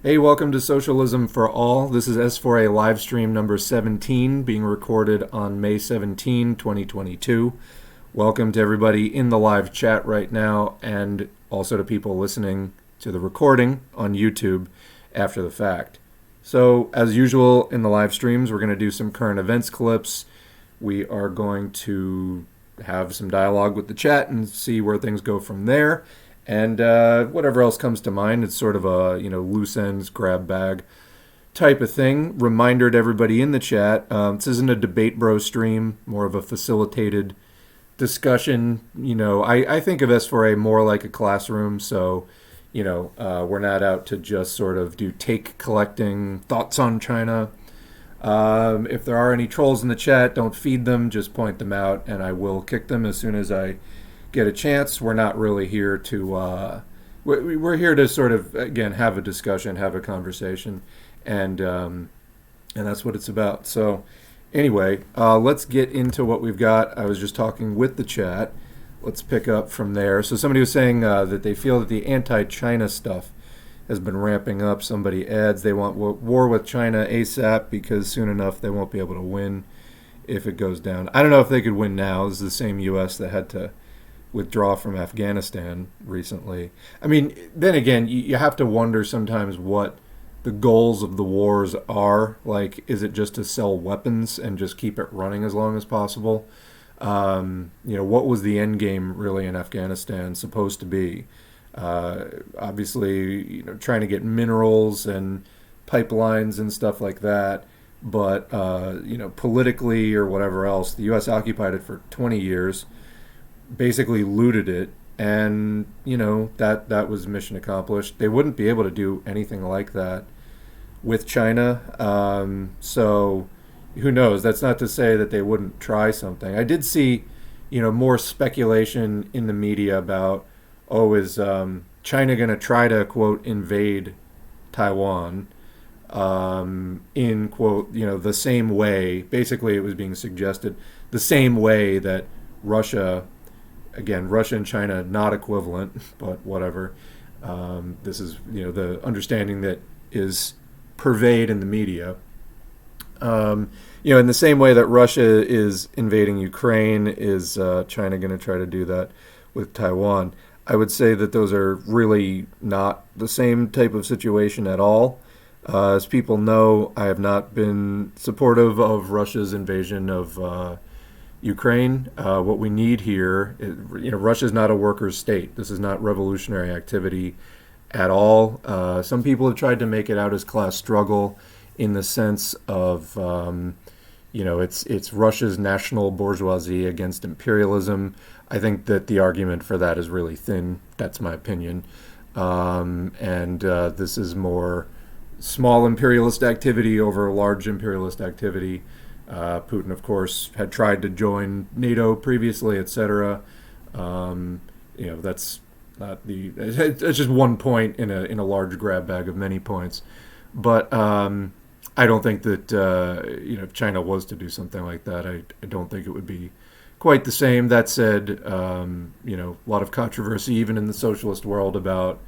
Hey, welcome to Socialism for All. This is S4A Livestream number 17, being recorded on May 17, 2022. Welcome to everybody in the live chat right now, and also to people listening to the recording on YouTube after the fact. So, as usual in the live streams, we're going to do some current events clips. We are going to have some dialogue with the chat and see where things go from there. And whatever else comes to mind. It's sort of a, loose ends, grab bag type of thing. Reminder to everybody in the chat, this isn't a debate bro stream, more of a facilitated discussion. I think of S4A more like a classroom, so, we're not out to just sort of do take collecting thoughts on China. If there are any trolls in the chat, don't feed them, just point them out, and I will kick them as soon as I get a chance. We're not really here to we're here to sort of, again, have a discussion, have a conversation, and that's what it's about. So anyway, let's get into what we've got. I was just talking with the chat. Let's pick up from there. So somebody was saying that they feel that the anti-China stuff has been ramping up. Somebody adds they want war with China ASAP because soon enough they won't be able to win if it goes down. I don't know if they could win now. This is the same U.S. that had to withdraw from Afghanistan recently. I mean, then again, you have to wonder sometimes what the goals of the wars are. Like, is it just to sell weapons and just keep it running as long as possible? What was the end game really in Afghanistan supposed to be? Obviously, trying to get minerals and pipelines and stuff like that. But, politically or whatever else, the U.S. occupied it for 20 years. Basically looted it, and that was mission accomplished. They wouldn't be able to do anything like that with China, so who knows? That's not to say that they wouldn't try something. I did see more speculation in the media about, is China going to try to, quote, invade Taiwan in, quote, the same way. Basically it was being suggested the same way that Russia and China, not equivalent, but whatever. This is, the understanding that is pervade in the media. In the same way that Russia is invading Ukraine, is China going to try to do that with Taiwan? I would say that those are really not the same type of situation at all. As people know, I have not been supportive of Russia's invasion of Ukraine. What we need here is, Russia's not a workers' state. This is not revolutionary activity at all. Some people have tried to make it out as class struggle in the sense of, it's Russia's national bourgeoisie against imperialism. I think that the argument for that is really thin. That's my opinion. This is more small imperialist activity over large imperialist activity. Putin, of course, had tried to join NATO previously, etc. That's not it's just one point in a large grab bag of many points. But I don't think that if China was to do something like that, I don't think it would be quite the same. That said, a lot of controversy even in the socialist world about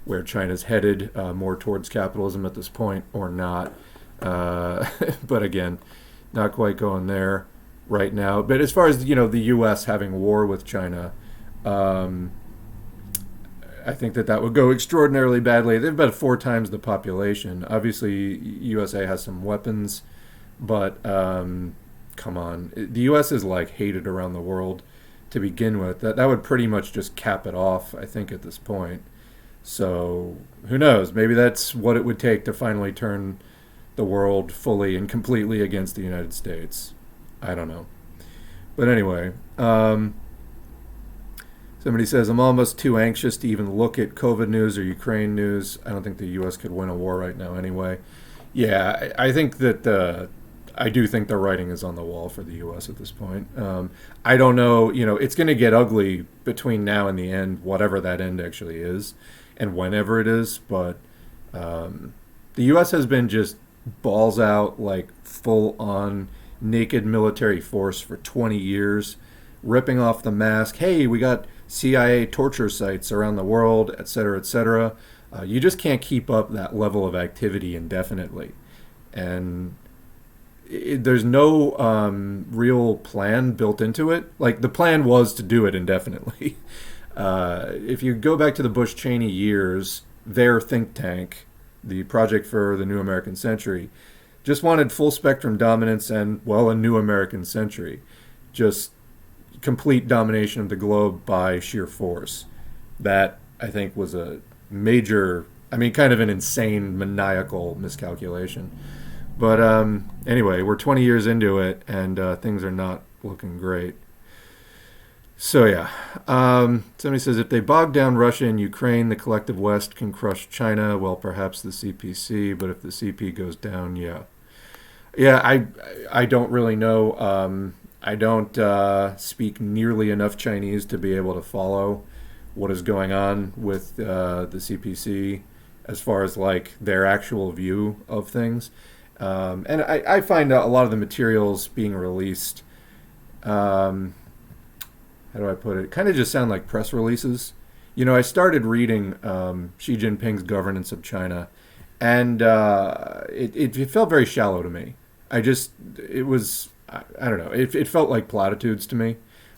where China's headed, more towards capitalism at this point or not. But again, not quite going there right now. But as far as, the U.S. having war with China, I think that would go extraordinarily badly. They've about 4 times the population. Obviously, USA has some weapons, but come on. The U.S. is hated around the world to begin with. That would pretty much just cap it off, I think, at this point. So who knows? Maybe that's what it would take to finally turn the world fully and completely against the United States. I don't know. But anyway, somebody says, I'm almost too anxious to even look at COVID news or Ukraine news. I don't think the U.S. could win a war right now anyway. Yeah, I think that I do think the writing is on the wall for the U.S. at this point. I don't know, it's going to get ugly between now and the end, whatever that end actually is, and whenever it is. But the U.S. has been just balls out, full on naked military force for 20 years, ripping off the mask. Hey, we got CIA torture sites around the world, et cetera, et cetera. You just can't keep up that level of activity indefinitely. And there's no real plan built into it. Like, the plan was to do it indefinitely. If you go back to the Bush-Cheney years, their think tank, the Project for the New American Century, just wanted full spectrum dominance and, well, a new American century. Just complete domination of the globe by sheer force. That, I think, was a major, kind of an insane, maniacal miscalculation. But anyway, we're 20 years into it, and things are not looking great. So yeah, somebody says, if they bog down Russia and Ukraine, the collective West can crush China. Well, perhaps the CPC, but if the CP goes down, yeah. Yeah, I don't really know. I don't speak nearly enough Chinese to be able to follow what is going on with the CPC as far as like their actual view of things. And I find a lot of the materials being released, how do I put it, kind of just sound like press releases. You know, I started reading Xi Jinping's Governance of China, and it felt very shallow to me. I don't know, it felt like platitudes to me.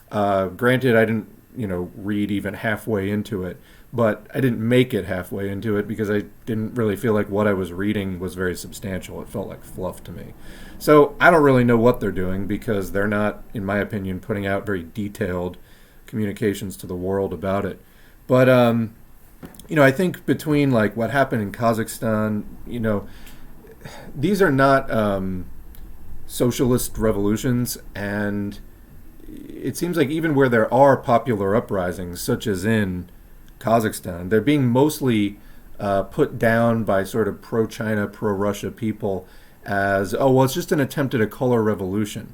Granted, I didn't, read even halfway into it, but I didn't make it halfway into it because I didn't really feel like what I was reading was very substantial. It felt like fluff to me. So I don't really know what they're doing because they're not, in my opinion, putting out very detailed communications to the world about it. But, I think between like what happened in Kazakhstan, these are not socialist revolutions, and it seems like even where there are popular uprisings, such as in Kazakhstan, they're being mostly put down by sort of pro-China, pro-Russia people as, oh, well, it's just an attempt at a color revolution.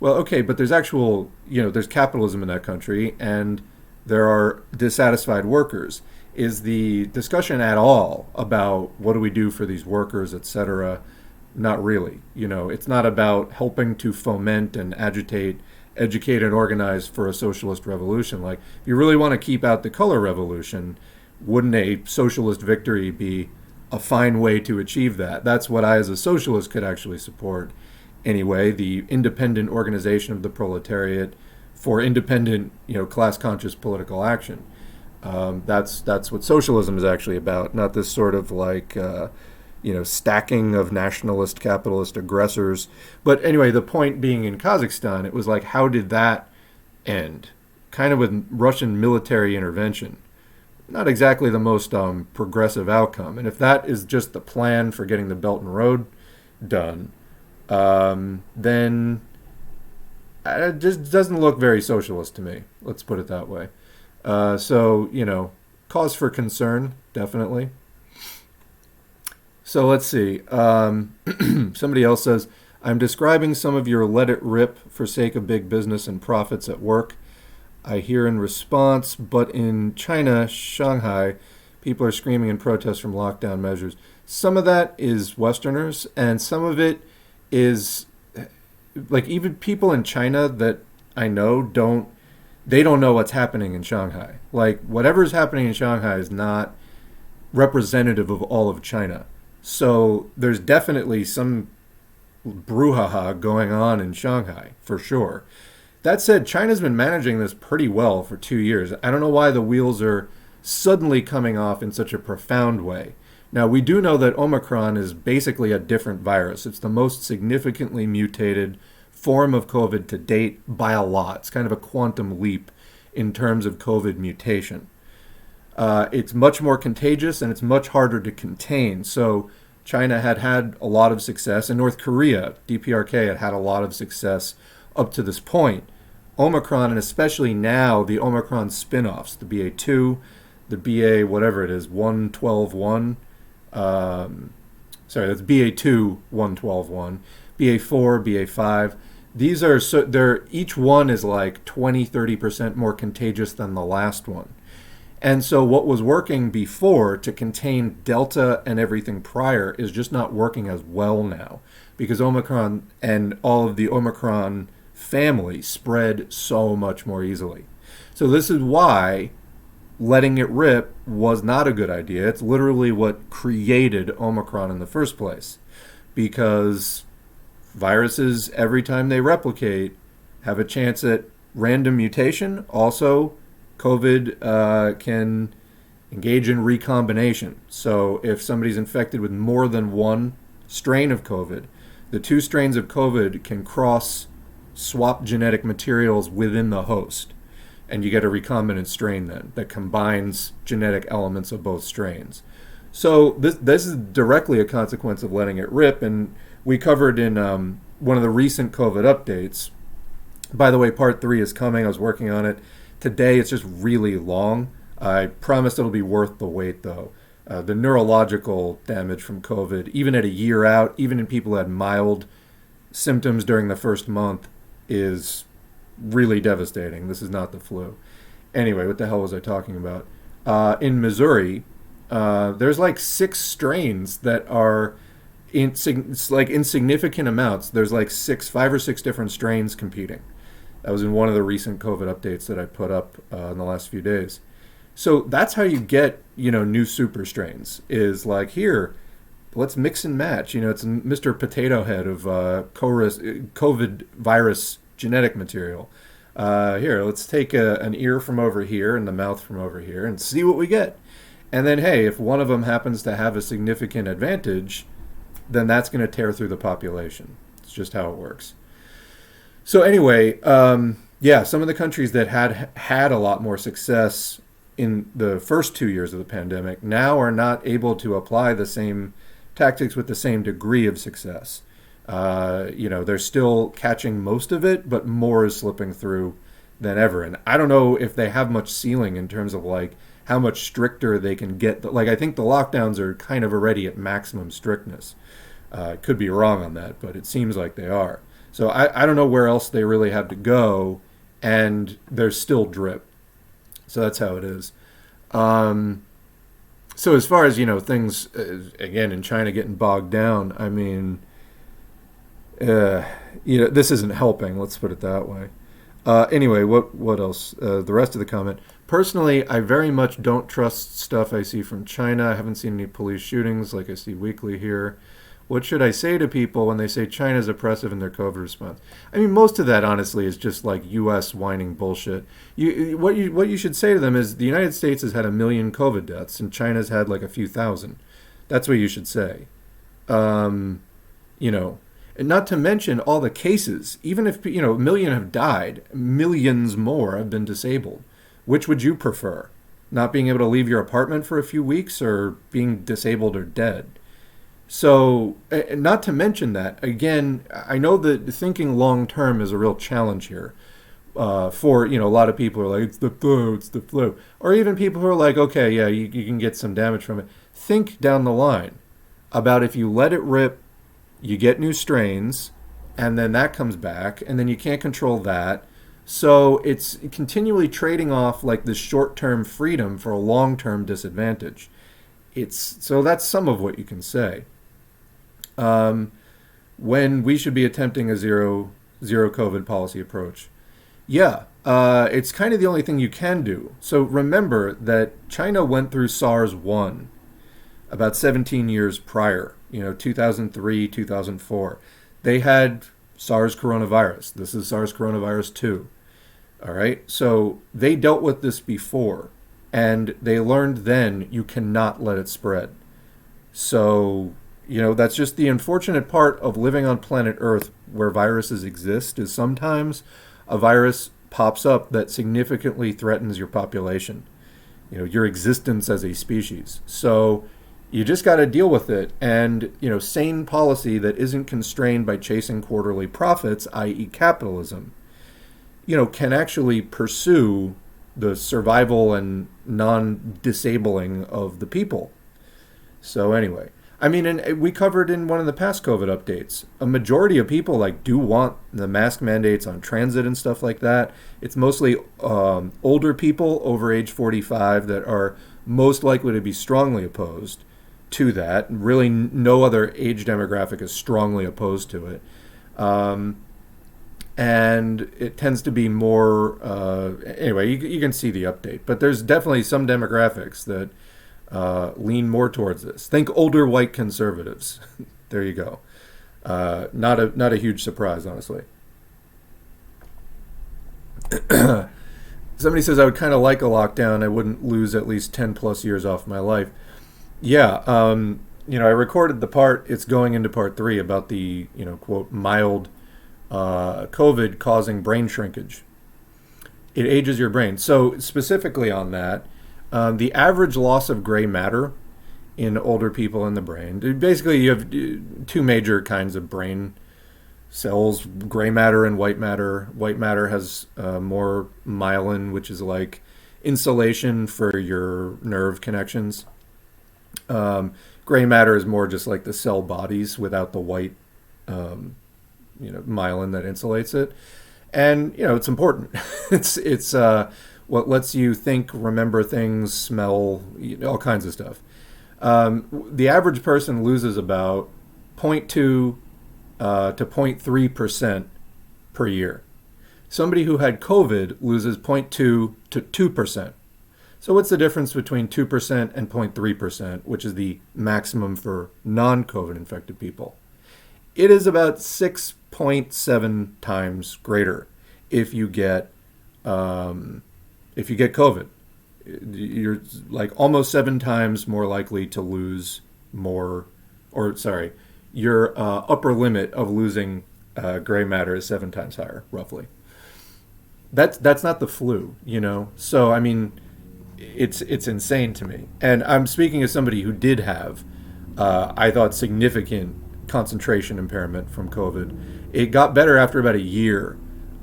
Well, okay, but there's actual, there's capitalism in that country, and there are dissatisfied workers. Is the discussion at all about what do we do for these workers, etc.? Not really. It's not about helping to foment and agitate, educate, and organize for a socialist revolution. Like, if you really want to keep out the color revolution, wouldn't a socialist victory be a fine way to achieve that? That's what I, as a socialist, could actually support. Anyway, the independent organization of the proletariat for independent, class-conscious political action. That's what socialism is actually about, not this sort of like, stacking of nationalist capitalist aggressors. But anyway, the point being, in Kazakhstan, it was like, how did that end? Kind of with Russian military intervention. Not exactly the most progressive outcome. And if that is just the plan for getting the Belt and Road done, then it just doesn't look very socialist to me. Let's put it that way. So, cause for concern, definitely. So let's see. Somebody else says, I'm describing some of your let it rip for sake of big business and profits at work. I hear in response, but in China, Shanghai, people are screaming in protest from lockdown measures. Some of that is Westerners, and some of it is, like, even people in China that I know don't know what's happening in Shanghai. Like, whatever's happening in Shanghai is not representative of all of China. So there's definitely some brouhaha going on in Shanghai, for sure. That said, China's been managing this pretty well for 2 years. I don't know why the wheels are suddenly coming off in such a profound way. Now, we do know that Omicron is basically a different virus. It's the most significantly mutated form of COVID to date by a lot. It's kind of a quantum leap in terms of COVID mutation. It's much more contagious and it's much harder to contain. So China had a lot of success, and North Korea, DPRK, had a lot of success up to this point. Omicron, and especially now the Omicron spin-offs, the BA2, the BA whatever it is, 112.1, that's BA2 112.1, BA4, BA5. These are each one is like 20-30% more contagious than the last one. And so what was working before to contain Delta and everything prior is just not working as well now, because Omicron and all of the Omicron family spread so much more easily. So this is why letting it rip was not a good idea. It's literally what created Omicron in the first place, because viruses, every time they replicate, have a chance at random mutation. Also, COVID can engage in recombination. So if somebody's infected with more than one strain of COVID, the two strains of COVID can swap genetic materials within the host. And you get a recombinant strain then that combines genetic elements of both strains. So this is directly a consequence of letting it rip. And we covered in one of the recent COVID updates. By the way, part 3 is coming. I was working on it today. It's just really long. I promise it'll be worth the wait, though. The neurological damage from COVID, even at a year out, even in people who had mild symptoms during the first month, is really devastating. This is not the flu. Anyway, what the hell was I talking about? In Missouri, there's like 6 strains that are in significant amounts. There's like 5 or 6 different strains competing. That was in one of the recent COVID updates that I put up in the last few days. So that's how you get, new super strains, is like, here, let's mix and match. It's Mr. Potato Head of COVID virus genetic material. Here, let's take an ear from over here and the mouth from over here and see what we get. And then, hey, if one of them happens to have a significant advantage, then that's going to tear through the population. It's just how it works. So anyway, some of the countries that had a lot more success in the first 2 years of the pandemic now are not able to apply the same tactics with the same degree of success. They're still catching most of it, but more is slipping through than ever. And I don't know if they have much ceiling in terms of like how much stricter they can get. Like, I think the lockdowns are kind of already at maximum strictness. Could be wrong on that, but it seems like they are. So I don't know where else they really have to go, and there's still drip. So that's how it is. So as far as, things, again, in China getting bogged down, I mean, this isn't helping, let's put it that way. Anyway, what else? The rest of the comment. Personally, I very much don't trust stuff I see from China. I haven't seen any police shootings like I see weekly here. What should I say to people when they say China's oppressive in their COVID response? I mean, most of that, honestly, is just like U.S. whining bullshit. What you should say to them is the United States has had 1 million COVID deaths and China's had like a few thousand. That's what you should say. And not to mention all the cases. Even if, 1 million have died, millions more have been disabled. Which would you prefer? Not being able to leave your apartment for a few weeks or being disabled or dead? So, not to mention that, again, I know that thinking long term is a real challenge here. For, a lot of people who are like, it's the flu. Or even people who are like, okay, yeah, you can get some damage from it. Think down the line about if you let it rip, you get new strains, and then that comes back, and then you can't control that. So it's continually trading off like this short-term freedom for a long-term disadvantage. So that's some of what you can say. When we should be attempting a zero COVID policy approach. Yeah, it's kind of the only thing you can do. So remember that China went through SARS-1 about 17 years prior, 2003, 2004. They had SARS coronavirus. This is SARS coronavirus 2. All right, so they dealt with this before, and they learned then you cannot let it spread. So, that's just the unfortunate part of living on planet Earth where viruses exist, is sometimes a virus pops up that significantly threatens your population, your existence as a species. So you just got to deal with it. And, sane policy that isn't constrained by chasing quarterly profits, i.e. capitalism, can actually pursue the survival and non-disabling of the people. So anyway, I mean, and we covered in one of the past COVID updates, a majority of people do want the mask mandates on transit and stuff like that. It's mostly older people over age 45 that are most likely to be strongly opposed to that. Really, no other age demographic is strongly opposed to it. and it tends to be more. Anyway, you can see the update, but there's definitely some demographics that lean more towards this. Think older white conservatives. There you go. Not a huge surprise, honestly. Somebody says I would kind of like a lockdown. I wouldn't lose at least 10 plus years off my life. Yeah, I recorded the part. It's going into part 3 about the quote mild COVID causing brain shrinkage. It ages your brain. So specifically on that, the average loss of gray matter in older people in the brain. Basically, you have 2 major kinds of brain cells: gray matter and white matter. White matter has more myelin, which is like insulation for your nerve connections. Gray matter is more just like the cell bodies without the white, myelin that insulates it. And it's important. it's what lets you think, remember things, smell, all kinds of stuff. The average person loses about 0.2 to 0.3% per year. Somebody who had COVID loses 0.2 to 2%. So what's the difference between 2% and 0.3%, which is the maximum for non-COVID infected people? It is about 6.7 times greater if you get COVID. You're like almost 7 times more likely to lose more, or sorry, your upper limit of losing gray matter is 7 times higher, roughly. That's not the flu, So I mean, it's insane to me. And I'm speaking as somebody who did have, I thought, significant concentration impairment from COVID. It got better after about a year,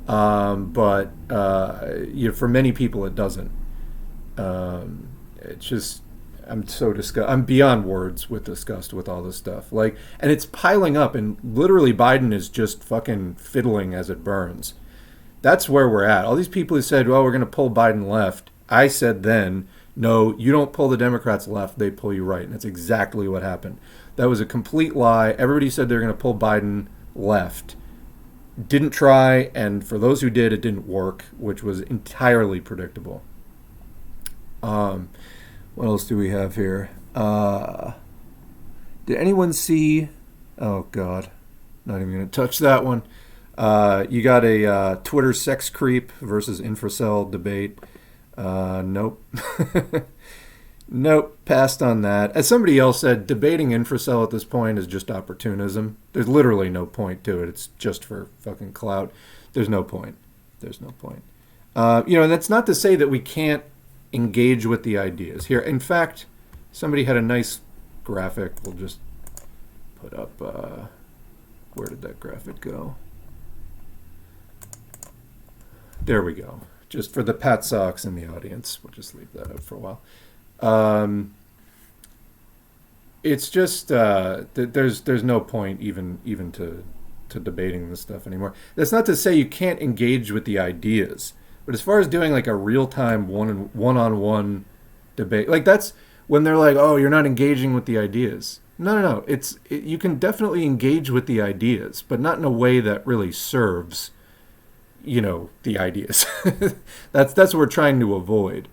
but for many people it doesn't. It's just, I'm so I'm beyond words with disgust with all this stuff. And it's piling up, and literally Biden is just fucking fiddling as it burns. That's where we're at. All these people who said, well, we're going to pull Biden left. I said then, no, you don't pull the Democrats left, they pull you right. And that's exactly what happened. That was a complete lie. Everybody said they're going to pull Biden left. Didn't try, and for those who did, it didn't work, which was entirely predictable. What else do we have here? Did anyone see... Oh, God. Not even going to touch that one. You got a Twitter sex creep versus infracell debate. Nope. Nope, passed on that. As somebody else said, debating infracell at this point is just opportunism. There's literally no point to it. It's just for fucking clout. There's no point. And that's not to say that we can't engage with the ideas here. In fact, somebody had a nice graphic. We'll just put up, where did that graphic go? There we go. Just for the Pat Socks in the audience. We'll just leave that up for a while. It's just there's no point even to debating this stuff anymore. That's not to say you can't engage with the ideas, but as far as doing like a real-time one-on-one debate, like that's when they're like, oh, you're not engaging with the ideas. No. You can definitely engage with the ideas, but not in a way that really serves the ideas. That's what we're trying to avoid.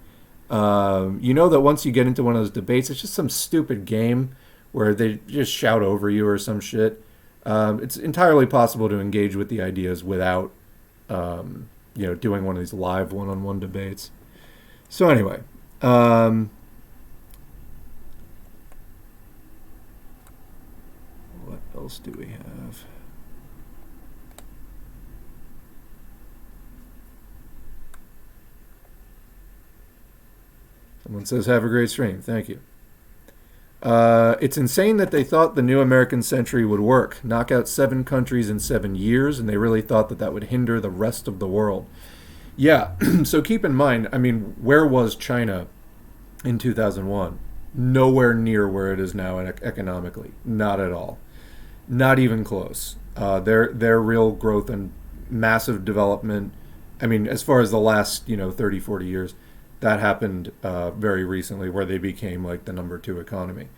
That once you get into one of those debates, it's just some stupid game where they just shout over you or some shit. It's entirely possible to engage with the ideas without, doing one of these live one-on-one debates. So anyway, what else do we have? Someone says, have a great stream. Thank you. It's insane that they thought the new American century would work. Knock out 7 countries in 7 years, and they really thought that would hinder the rest of the world. Yeah, so keep in mind, where was China in 2001? Nowhere near where it is now economically. Not at all. Not even close. Their real growth and massive development, as far as the last 30, 40 years, that happened very recently, where they became like the number 2 economy.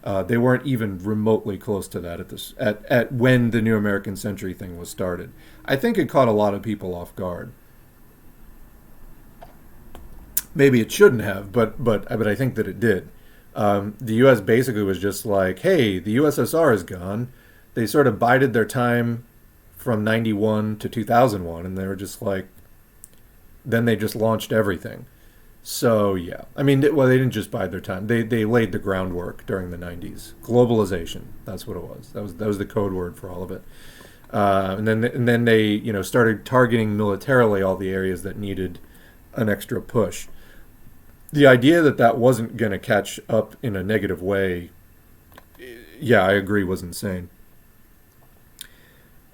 They weren't even remotely close to that at when the New American Century thing was started. I think it caught a lot of people off guard. Maybe it shouldn't have, but I think that it did. The U.S. basically was just like, hey, the USSR is gone. They sort of bided their time from 91 to 2001, and they were just like, then they just launched everything. So, yeah. I mean, well, they didn't just bide their time. They laid the groundwork during the 90s. Globalization, that's what it was. That was the code word for all of it. And then they, started targeting militarily all the areas that needed an extra push. The idea that wasn't going to catch up in a negative way, yeah, I agree, was insane.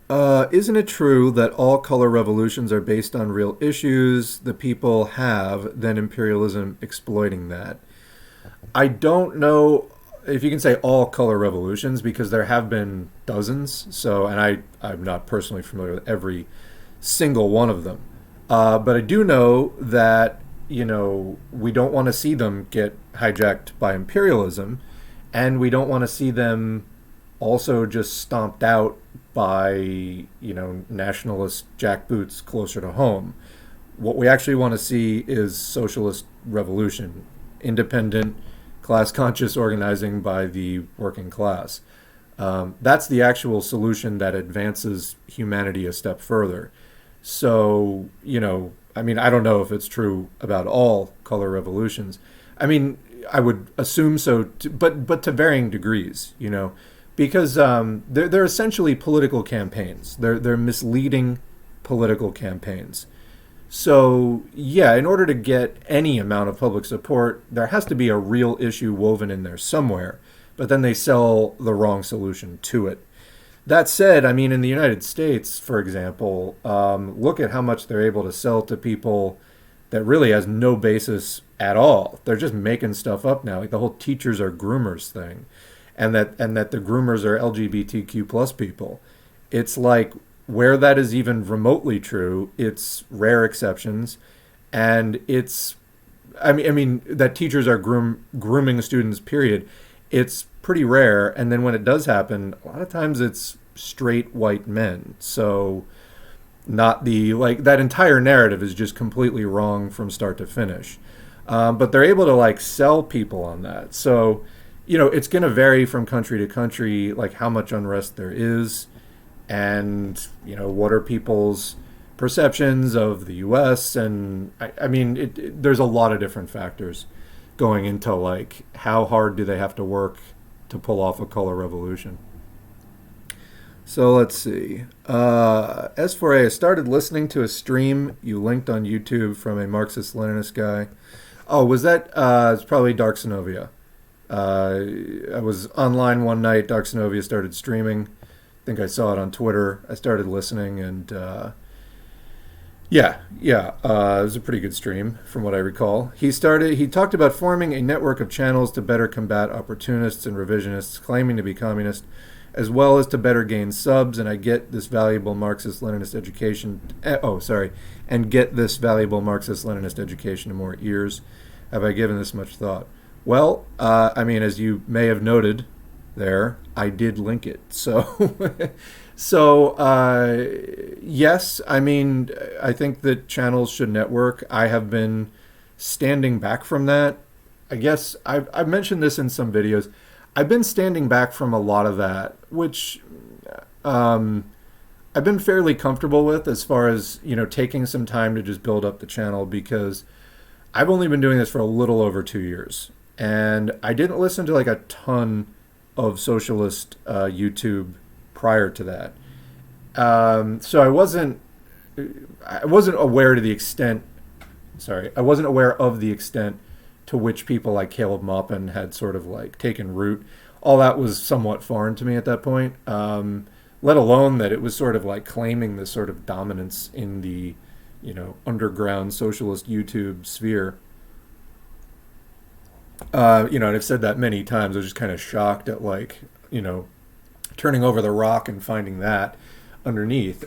Isn't it true that all color revolutions are based on real issues the people have, then imperialism exploiting that? I don't know if you can say all color revolutions, because there have been dozens. So, and I'm not personally familiar with every single one of them. But I do know that, we don't want to see them get hijacked by imperialism, and we don't want to see them also just stomped out by, nationalist jackboots closer to home. What we actually want to see is socialist revolution, independent, class-conscious organizing by the working class. That's the actual solution that advances humanity a step further. So, I don't know if it's true about all color revolutions. I would assume so, but to varying degrees, because they're essentially political campaigns. They're misleading political campaigns. So, yeah, in order to get any amount of public support, there has to be a real issue woven in there somewhere, but then they sell the wrong solution to it. That said, in the United States, for example, look at how much they're able to sell to people that really has no basis at all. They're just making stuff up now, like the whole teachers are groomers thing, and that the groomers are LGBTQ plus people. It's like, where that is even remotely true, it's rare exceptions, and it's, that teachers are grooming students, period. It's pretty rare, and then when it does happen, a lot of times it's straight white men. So not that entire narrative is just completely wrong from start to finish. But they're able to sell people on that. So, it's going to vary from country to country, how much unrest there is, and, what are people's perceptions of the U.S. And there's a lot of different factors going into how hard do they have to work to pull off a color revolution. So let's see. S4A, I started listening to a stream you linked on YouTube from a Marxist-Leninist guy. Oh, was that? It's probably Dark Synovia. I was online one night. Dark Synovia started streaming. I think I saw it on Twitter. I started listening, and it was a pretty good stream from what I recall. He talked about forming a network of channels to better combat opportunists and revisionists claiming to be communist, as well as to better gain subs, and get this valuable Marxist-Leninist education to more ears. Have I given this much thought? Well, as you may have noted there, I did link it. So, yes, I think that channels should network. I have been standing back from that. I guess I've mentioned this in some videos. I've been standing back from a lot of that, which I've been fairly comfortable with, as far as, taking some time to just build up the channel, because I've only been doing this for a little over 2 years. And I didn't listen to a ton of socialist YouTube prior to that. So I wasn't aware of the extent to which people like Caleb Maupin had sort of taken root. All that was somewhat foreign to me at that point, let alone that it was sort of claiming this sort of dominance in the, underground socialist YouTube sphere. And I've said that many times. I was just kind of shocked at turning over the rock and finding that underneath.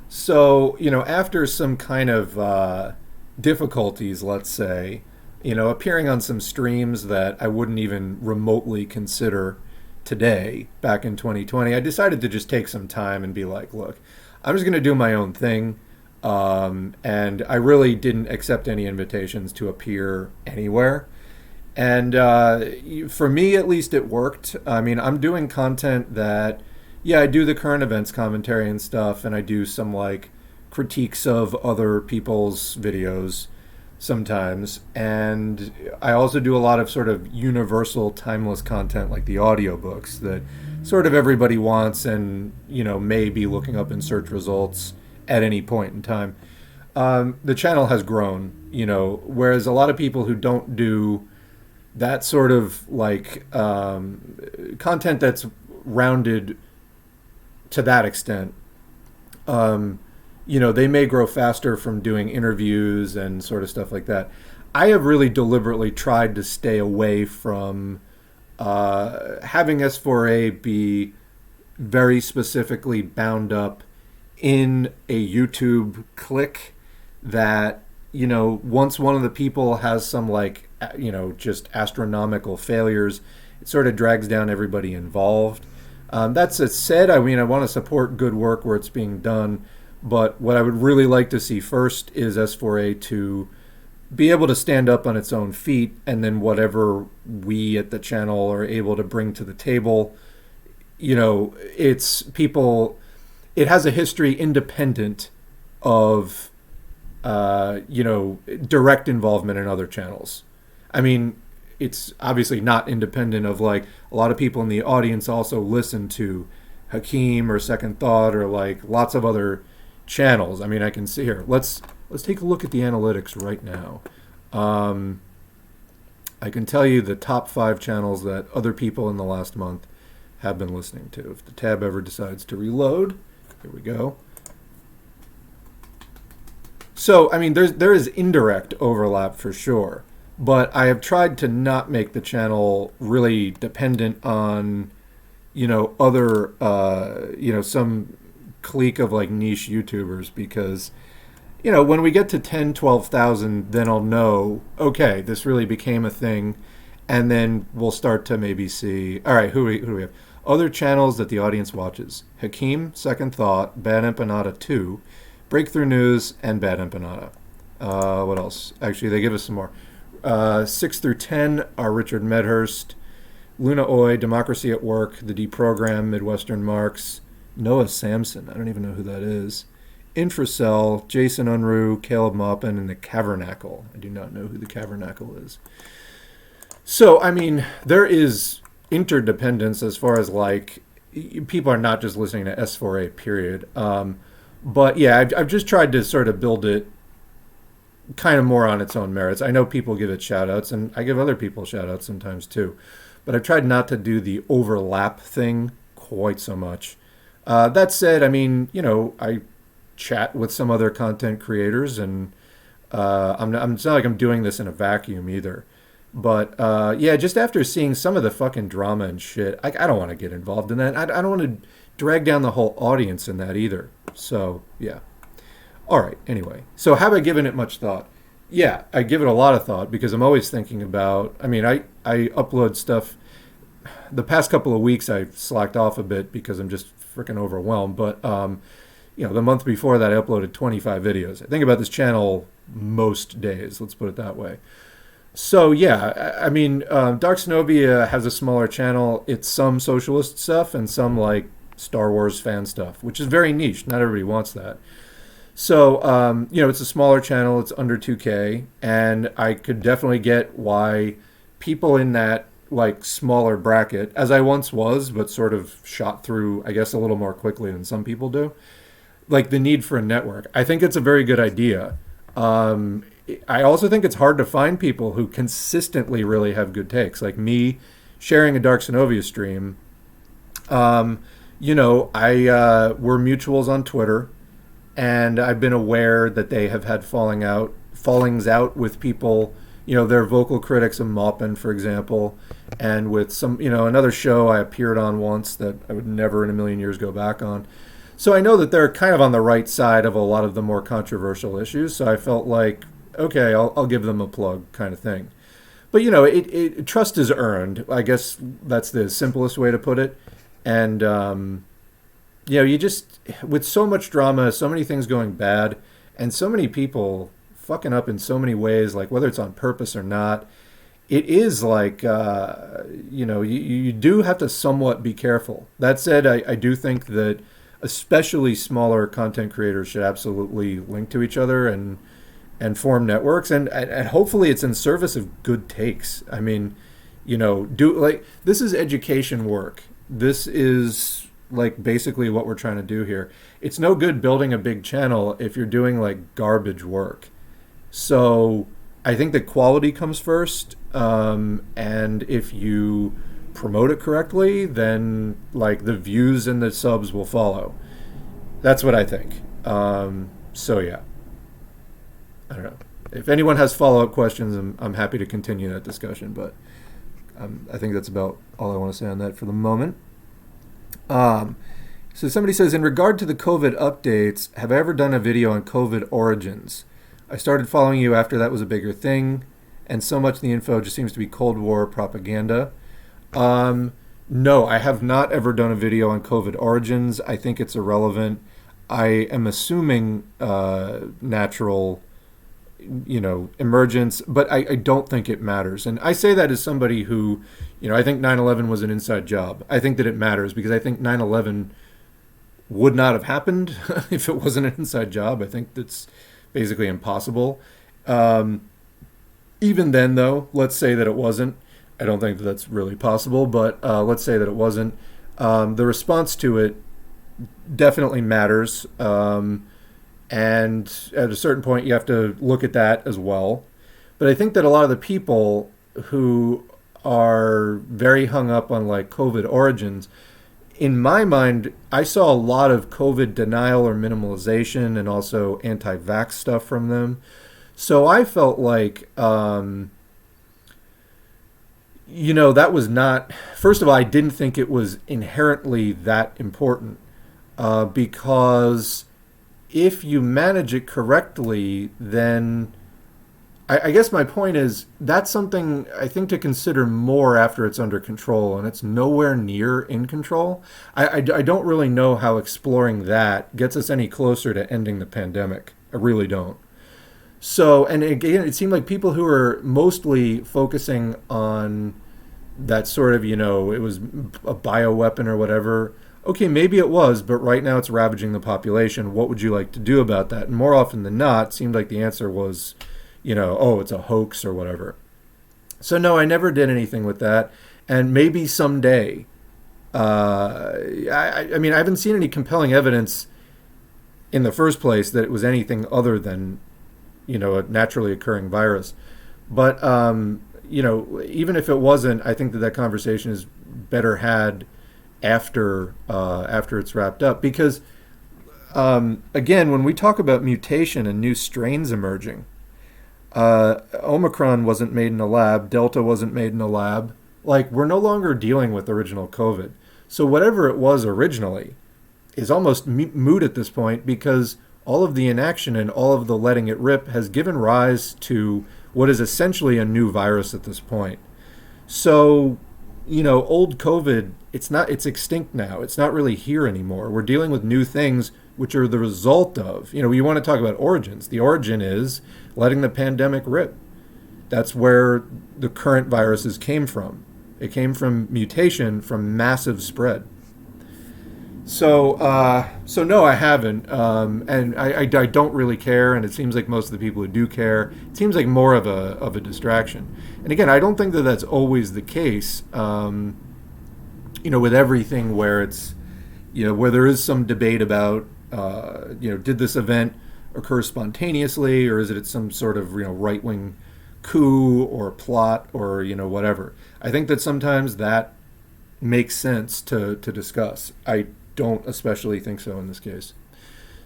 So, after some kind of difficulties, let's say, appearing on some streams that I wouldn't even remotely consider today back in 2020. I decided to just take some time and be like, look, I'm just going to do my own thing. And I really didn't accept any invitations to appear anywhere. And for me, at least, it worked. I mean, I'm doing content that, yeah, I do the current events commentary and stuff, and I do some like critiques of other people's videos sometimes. And I also do a lot of sort of universal, timeless content like the audiobooks that sort of everybody wants and, may be looking up in search results at any point in time. The channel has grown, whereas a lot of people who don't do that sort of like content that's rounded to that extent, they may grow faster from doing interviews and sort of stuff like that. I have really deliberately tried to stay away from having S4A be very specifically bound up in a YouTube click that, once one of the people has some like, just astronomical failures, it sort of drags down everybody involved. That said, I want to support good work where it's being done. But what I would really like to see first is S4A to be able to stand up on its own feet, and then whatever we at the channel are able to bring to the table, it's people, it has a history independent of, direct involvement in other channels. I mean, it's obviously not independent of like a lot of people in the audience also listen to Hakeem or Second Thought or like lots of other channels. I mean, I can see here. Let's take a look at the analytics right now. I can tell you the top 5 channels that other people in the last month have been listening to. If the tab ever decides to reload, here we go. So, I mean, there is indirect overlap for sure, but I have tried to not make the channel really dependent on, other, some clique of like niche YouTubers, because when we get to 10, 12,000, then I'll know, okay, this really became a thing, and then we'll start to maybe see, all right, who do we have? Other channels that the audience watches: Hakeem, Second Thought, Bad Empanada 2, Breakthrough News, and Bad Empanada. What else? Actually, they give us some more. 6 through 10 are Richard Medhurst, Luna Oy, Democracy at Work, The Deprogram, Midwestern Marks, Noah Samson, I don't even know who that is, Infracell, Jason Unruh, Caleb Maupin, and The Cavernacle. I do not know who The Cavernacle is. So, I mean, there is interdependence as far as like, people are not just listening to S4A, period. But yeah, I've just tried to sort of build it kind of more on its own merits. I know people give it shout outs, and I give other people shout outs sometimes too. But I've tried not to do the overlap thing quite so much. That said, I mean, I chat with some other content creators, and it's not like I'm doing this in a vacuum either. But yeah, just after seeing some of the fucking drama and shit, I don't want to get involved in that. I don't want to drag down the whole audience in that either. So, yeah. All right, anyway. So have I given it much thought? Yeah, I give it a lot of thought because I'm always thinking about, I mean, I upload stuff. The past couple of weeks I've slacked off a bit because I'm just freaking overwhelmed. But, the month before that I uploaded 25 videos. I think about this channel most days, let's put it that way. So, yeah, I mean, Dark Zenobia has a smaller channel. It's some socialist stuff and some, like, Star Wars fan stuff, which is very niche. Not everybody wants that. So, it's a smaller channel. It's under 2K. And I could definitely get why people in that, like, smaller bracket, as I once was, but sort of shot through, I guess, a little more quickly than some people do, like, the need for a network. I think it's a very good idea. I also think it's hard to find people who consistently really have good takes. Like me sharing a Dark Zenobia stream, we're mutuals on Twitter, and I've been aware that they have had fallings out with people, they're vocal critics of Maupin, for example, and with some, another show I appeared on once that I would never in a million years go back on. So I know that they're kind of on the right side of a lot of the more controversial issues. So I felt like, okay, I'll give them a plug kind of thing. But trust is earned. I guess that's the simplest way to put it. And you just, with so much drama, so many things going bad, and so many people fucking up in so many ways, like whether it's on purpose or not, it is like you do have to somewhat be careful. That said, I do think that especially smaller content creators should absolutely link to each other and form networks, and hopefully it's in service of good takes. I mean, do like, this is education work. This is like basically what we're trying to do here. It's no good building a big channel if you're doing like garbage work. So I think that quality comes first, and if you promote it correctly, then like the views and the subs will follow. That's what I think. So yeah, I don't know. If anyone has follow-up questions, I'm happy to continue that discussion, but I think that's about all I want to say on that for the moment. So somebody says, in regard to the COVID updates, have I ever done a video on COVID origins? I started following you after that was a bigger thing, and so much of the info just seems to be Cold War propaganda. No, I have not ever done a video on COVID origins. I think it's irrelevant. I am assuming natural, emergence, but I don't think it matters. And I say that as somebody who, I think 9/11 was an inside job. I think that it matters because I think 9/11 would not have happened if it wasn't an inside job. I think that's basically impossible. Even then, though, let's say that it wasn't. I don't think that that's really possible, but let's say that it wasn't. The response to it definitely matters. And at a certain point, you have to look at that as well. But I think that a lot of the people who are very hung up on like COVID origins, in my mind, I saw a lot of COVID denial or minimalization and also anti-vax stuff from them. So I felt like, that was not, first of all, I didn't think it was inherently that important because if you manage it correctly, then I guess my point is that's something I think to consider more after it's under control, and it's nowhere near in control. I don't really know how exploring that gets us any closer to ending the pandemic. I really don't. So, and again, it seemed like people who were mostly focusing on that sort of, it was a bioweapon or whatever. Okay, maybe it was, but right now it's ravaging the population. What would you like to do about that? And more often than not, it seemed like the answer was, it's a hoax or whatever. So no, I never did anything with that. And maybe someday, I haven't seen any compelling evidence in the first place that it was anything other than, a naturally occurring virus. But, even if it wasn't, I think that conversation is better had after it's wrapped up. Because, again, when we talk about mutation and new strains emerging, Omicron wasn't made in a lab, Delta wasn't made in a lab. Like, we're no longer dealing with original COVID. So whatever it was originally is almost moot at this point, because all of the inaction and all of the letting it rip has given rise to what is essentially a new virus at this point. So, old COVID, it's extinct now. It's not really here anymore. We're dealing with new things which are the result of, you want to talk about origins. The origin is letting the pandemic rip. That's where the current viruses came from. It came from mutation, from massive spread. So no, I haven't, and I don't really care, and it seems like most of the people who do care, it seems like more of a distraction. And again, I don't think that that's always the case, with everything where it's, where there is some debate about, did this event occur spontaneously, or is it some sort of, right-wing coup or plot or, whatever. I think that sometimes that makes sense to discuss. I don't especially think so in this case.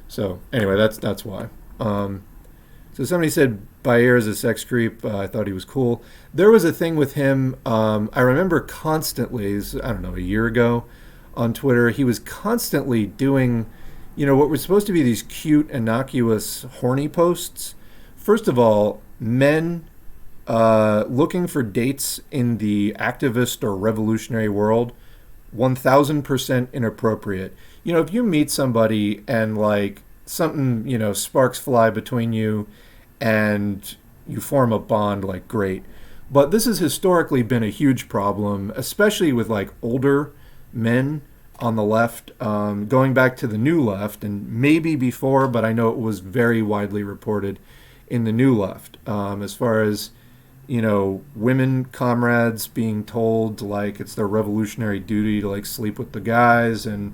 So anyway, that's why. So somebody said Bayer is a sex creep. I thought he was cool. There was a thing with him. I remember constantly, a year ago on Twitter, he was constantly doing, what were supposed to be these cute, innocuous, horny posts first of all, men looking for dates in the activist or revolutionary world, 1000% inappropriate. You know, if you meet somebody and like something, you know, sparks fly between you and you form a bond, like great. But this has historically been a huge problem, especially with like older men on the left, going back to the new left and maybe before, but I know it was very widely reported in the new left, as far as, you know, women comrades being told like it's their revolutionary duty to like sleep with the guys and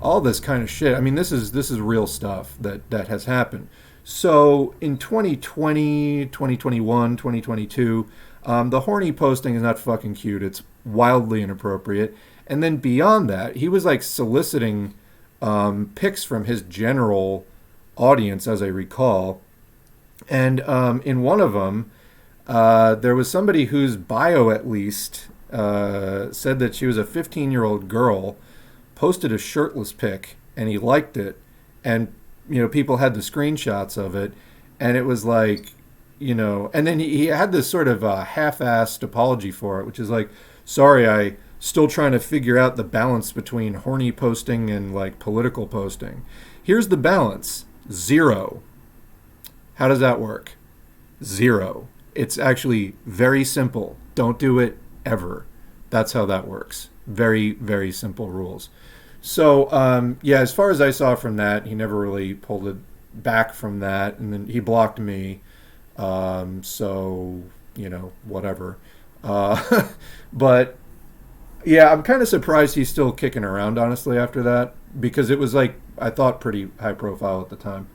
all this kind of shit. I mean, this is real stuff that has happened. So in 2020, 2021, 2022, the horny posting is not fucking cute. It's wildly inappropriate. And then beyond that, he was like soliciting pics from his general audience, as I recall. And in one of them, there was somebody whose bio, at least, said that she was a 15-year-old girl, posted a shirtless pic, and he liked it. And, you know, people had the screenshots of it. And it was like, you know, and then he had this sort of half-assed apology for it, which is like, sorry, I still trying to figure out the balance between horny posting and like political posting. Here's the balance: 0. How does that work? 0. It's actually very simple. Don't do it ever. That's how that works. Very, very simple rules. So, yeah, as far as I saw from that, he never really pulled it back from that. And then he blocked me. So, you know, whatever. But, yeah, I'm kind of surprised he's still kicking around, honestly, after that. Because it was, like, I thought pretty high profile at the time.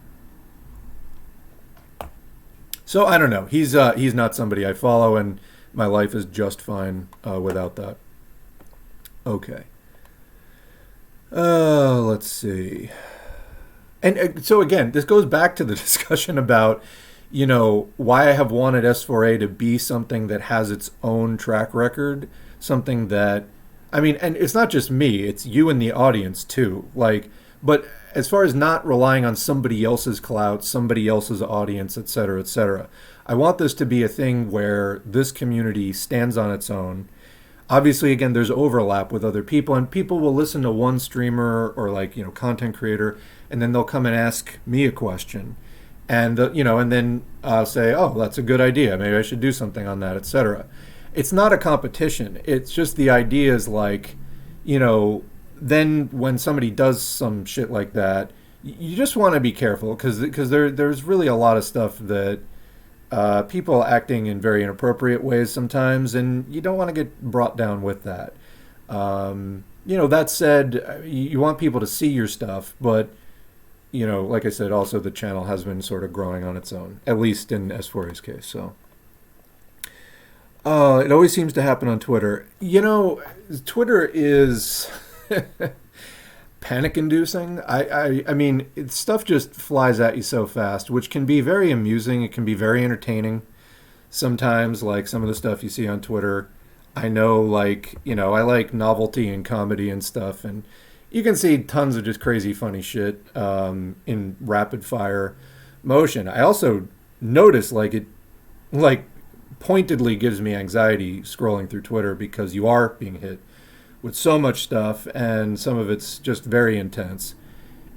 So I don't know. He's not somebody I follow, and my life is just fine without that. Okay. Let's see. And so again, this goes back to the discussion about, you know, why I have wanted S4A to be something that has its own track record, something that, I mean, and it's not just me, it's you and the audience too. Like, but as far as not relying on somebody else's clout, somebody else's audience, et cetera, I want this to be a thing where this community stands on its own. Obviously, again, there's overlap with other people, and people will listen to one streamer or like, you know, content creator, and then they'll come and ask me a question. And, you know, and then I'll say, oh, that's a good idea. Maybe I should do something on that, et cetera. It's not a competition. It's just the idea is like, you know, then when somebody does some shit like that, you just want to be careful because there's really a lot of stuff that people acting in very inappropriate ways sometimes, and you don't want to get brought down with that. You know, that said, you want people to see your stuff, but, you know, like I said, also the channel has been sort of growing on its own, at least in S4A's case. So it always seems to happen on Twitter. You know, Twitter is panic-inducing. I mean, stuff just flies at you so fast, which can be very amusing. It can be very entertaining sometimes, like some of the stuff you see on Twitter. I know, like, you know, I like novelty and comedy and stuff, and you can see tons of just crazy funny shit in rapid-fire motion. I also notice, like, it, like, pointedly gives me anxiety scrolling through Twitter because you are being hit with so much stuff, and some of it's just very intense.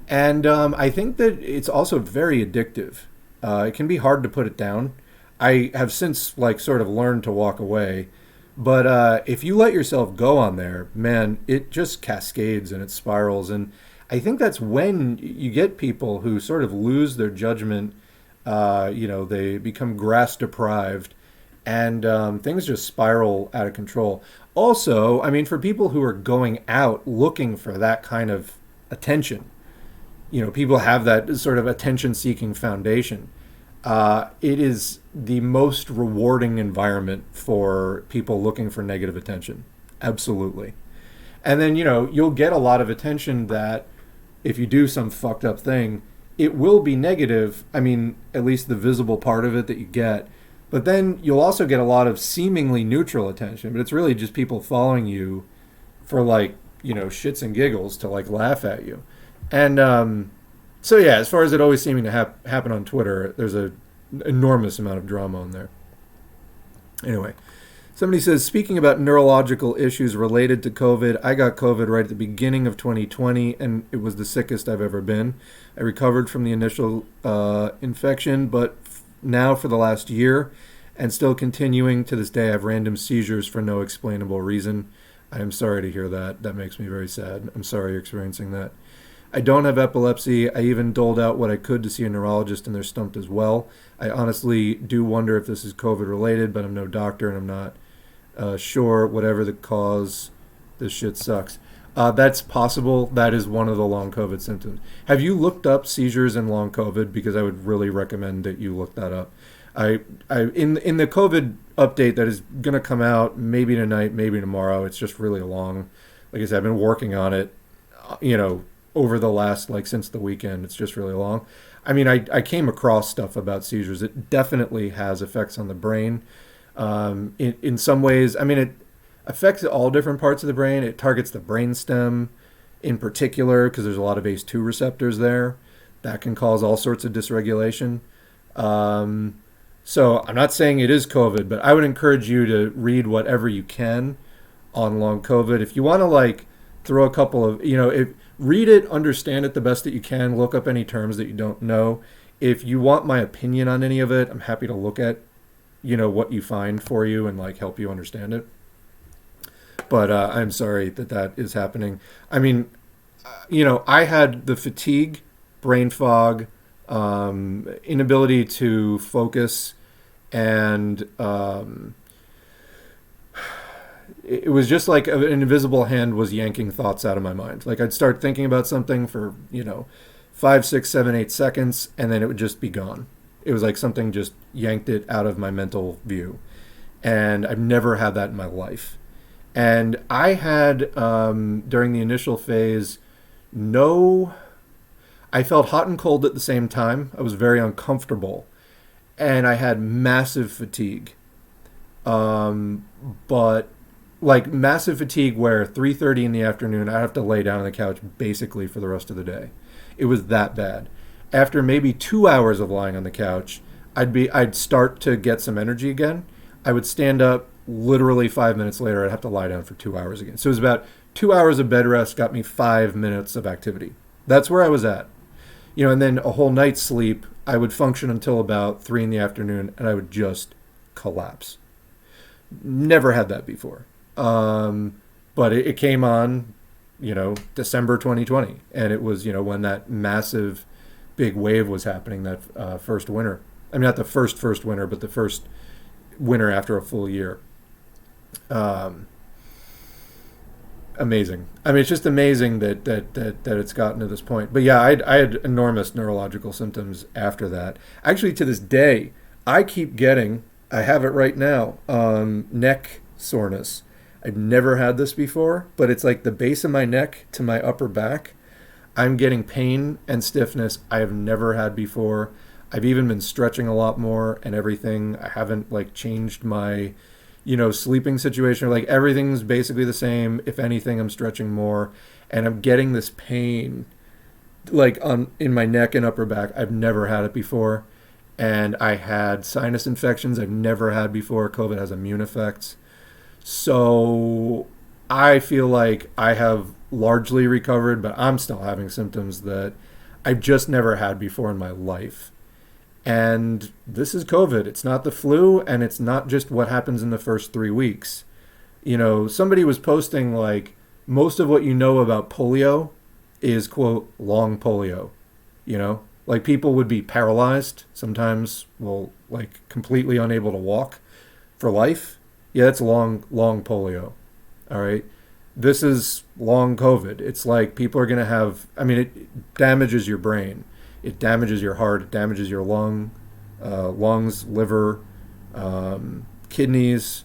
And I think that it's also very addictive. It can be hard to put it down. I have since, like, sort of learned to walk away. But if you let yourself go on there, man, it just cascades and it spirals. And I think that's when you get people who sort of lose their judgment. You know, they become grass deprived, and things just spiral out of control. Also, I mean, for people who are going out looking for that kind of attention, you know, people have that sort of attention-seeking foundation. It is the most rewarding environment for people looking for negative attention. Absolutely. And then, you know, you'll get a lot of attention that if you do some fucked up thing, it will be negative. I mean, at least the visible part of it that you get. But then you'll also get a lot of seemingly neutral attention, but it's really just people following you for, like, you know, shits and giggles to, like, laugh at you. And so, yeah, as far as it always seeming to happen on Twitter, there's a enormous amount of drama on there. Anyway, somebody says, speaking about neurological issues related to COVID, I got COVID right at the beginning of 2020, and it was the sickest I've ever been. I recovered from the initial infection, but now for the last year, and still continuing to this day, I have random seizures for no explainable reason. I am sorry to hear that. That makes me very sad. I'm sorry you're experiencing that. I don't have epilepsy. I even doled out what I could to see a neurologist, and they're stumped as well. I honestly do wonder if this is COVID related, but I'm no doctor, and I'm not sure. Whatever the cause, this shit sucks. That's possible. That is one of the long COVID symptoms. Have you looked up seizures and long COVID? Because I would really recommend that you look that up. In the COVID update that is going to come out maybe tonight, maybe tomorrow. It's just really long. Like I said, I've been working on it, over the last, since the weekend. It's just really long. I mean, I came across stuff about seizures. It definitely has effects on the brain. In some ways, I mean, it affects all different parts of the brain. It targets the brainstem in particular because there's a lot of ACE2 receptors there. That can cause all sorts of dysregulation. So I'm not saying it is COVID, but I would encourage you to read whatever you can on long COVID. If you want to throw a couple of, read it, understand it the best that you can, look up any terms that you don't know. If you want my opinion on any of it, I'm happy to look at, what you find for you and help you understand it. But I'm sorry that is happening. I mean, I had the fatigue, brain fog, inability to focus, and it was just like an invisible hand was yanking thoughts out of my mind. I'd start thinking about something for 5, 6, 7, 8 seconds, and then it would just be gone. It was like something just yanked it out of my mental view, and I've never had that in my life. And I had during the initial phase I felt hot and cold at the same time. I was very uncomfortable, and I had massive fatigue. But massive fatigue where 3:30 in the afternoon, I have to lay down on the couch basically for the rest of the day. It was that bad. After maybe 2 hours of lying on the couch, I'd start to get some energy again. I would stand up. Literally 5 minutes later, I'd have to lie down for 2 hours again. So it was about 2 hours of bed rest got me 5 minutes of activity. That's where I was at. And then a whole night's sleep, I would function until about 3 in the afternoon, and I would just collapse. Never had that before. But it came on, December 2020. And it was, when that massive big wave was happening, that first winter. I mean, not the first winter, but the first winter after a full year. Amazing. I mean, it's just amazing that it's gotten to this point. But yeah, I had enormous neurological symptoms after that. Actually, to this day, I have it right now, neck soreness. I've never had this before, but it's like the base of my neck to my upper back. I'm getting pain and stiffness I have never had before. I've even been stretching a lot more and everything. I haven't changed my sleeping situation. Everything's basically the same. If anything, I'm stretching more, and I'm getting this pain in my neck and upper back. I've never had it before. And I had sinus infections I've never had before. COVID has immune effects. So I feel like I have largely recovered, but I'm still having symptoms that I've just never had before in my life. And this is COVID. It's not the flu, and it's not just what happens in the first 3 weeks. Somebody was posting most of what you know about polio is, quote, long polio. People would be paralyzed, sometimes, completely unable to walk for life. Yeah, that's long polio. All right. This is long COVID. It's people are going to have, it damages your brain. It damages your heart. It damages your lungs, liver, kidneys,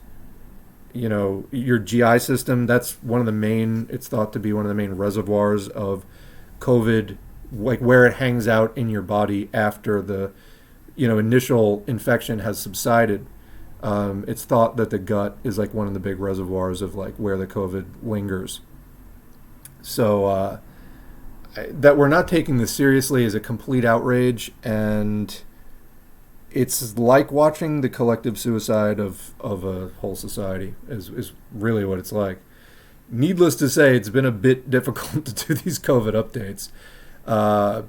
your GI system. That's it's thought to be one of the main reservoirs of COVID, where it hangs out in your body after the, initial infection has subsided. It's thought that the gut is one of the big reservoirs of where the COVID lingers. So, that we're not taking this seriously is a complete outrage, and it's like watching the collective suicide of a whole society is really what it's like. Needless to say, it's been a bit difficult to do these COVID updates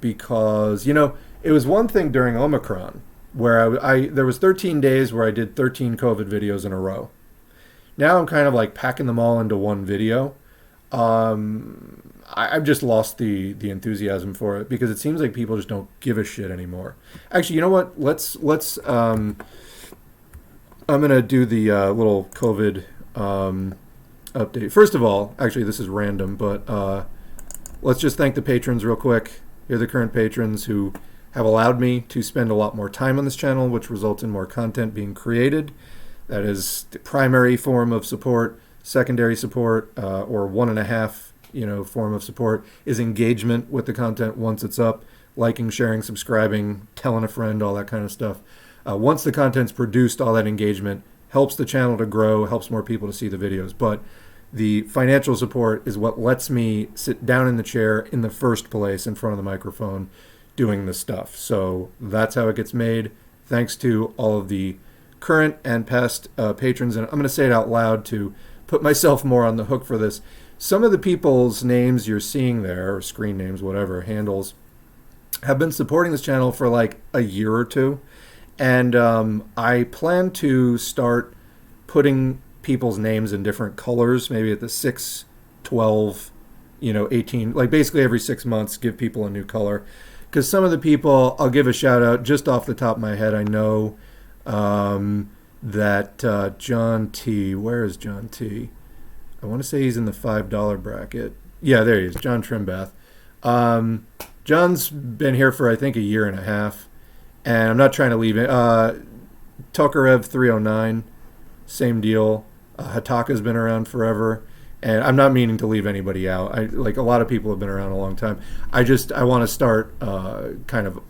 because, it was one thing during Omicron where I there was 13 days where I did 13 COVID videos in a row. Now I'm kind of like packing them all into one video. I've just lost the enthusiasm for it because it seems like people just don't give a shit anymore. Actually, you know what? Let's I'm gonna do the little COVID update. First of all, actually this is random, but let's just thank the patrons real quick. Here are the current patrons who have allowed me to spend a lot more time on this channel, which results in more content being created. That is the primary form of support. Secondary support, or 1.5, form of support, is engagement with the content once it's up, liking, sharing, subscribing, telling a friend, all that kind of stuff. Once the content's produced, all that engagement helps the channel to grow, helps more people to see the videos. But the financial support is what lets me sit down in the chair in the first place in front of the microphone doing this stuff. So that's how it gets made. Thanks to all of the current and past patrons. And I'm going to say it out loud to put myself more on the hook for this. Some of the people's names you're seeing there, or screen names, whatever, handles, have been supporting this channel for like a year or two. And I plan to start putting people's names in different colors, maybe at the 6, 12, 18, like basically every 6 months, give people a new color. Because some of the people, I'll give a shout out just off the top of my head. I know that John T, where is John T? I want to say he's in the $5 bracket. Yeah, there he is, John Trimbath. John's been here for, I think, a year and a half. And I'm not trying to leave it. Tuckerev 309, same deal. Hataka's been around forever. And I'm not meaning to leave anybody out. Like a lot of people have been around a long time. I want to start kind of,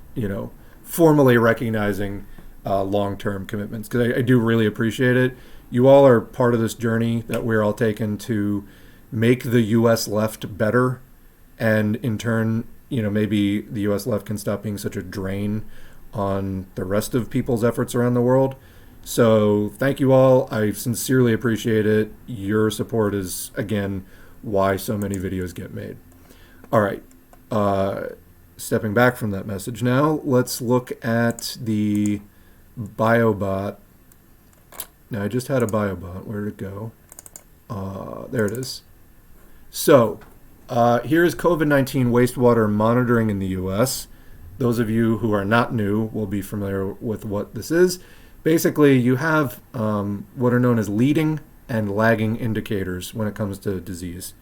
formally recognizing long-term commitments because I do really appreciate it. You all are part of this journey that we're all taking to make the U.S. left better. And in turn, maybe the U.S. left can stop being such a drain on the rest of people's efforts around the world. So thank you all. I sincerely appreciate it. Your support is, again, why so many videos get made. All right. Stepping back from that message now, let's look at the BioBot. Now, I just had a BioBot. Where did it go? There it is. So here's COVID-19 wastewater monitoring in the U.S. Those of you who are not new will be familiar with what this is. Basically, you have what are known as leading and lagging indicators when it comes to disease.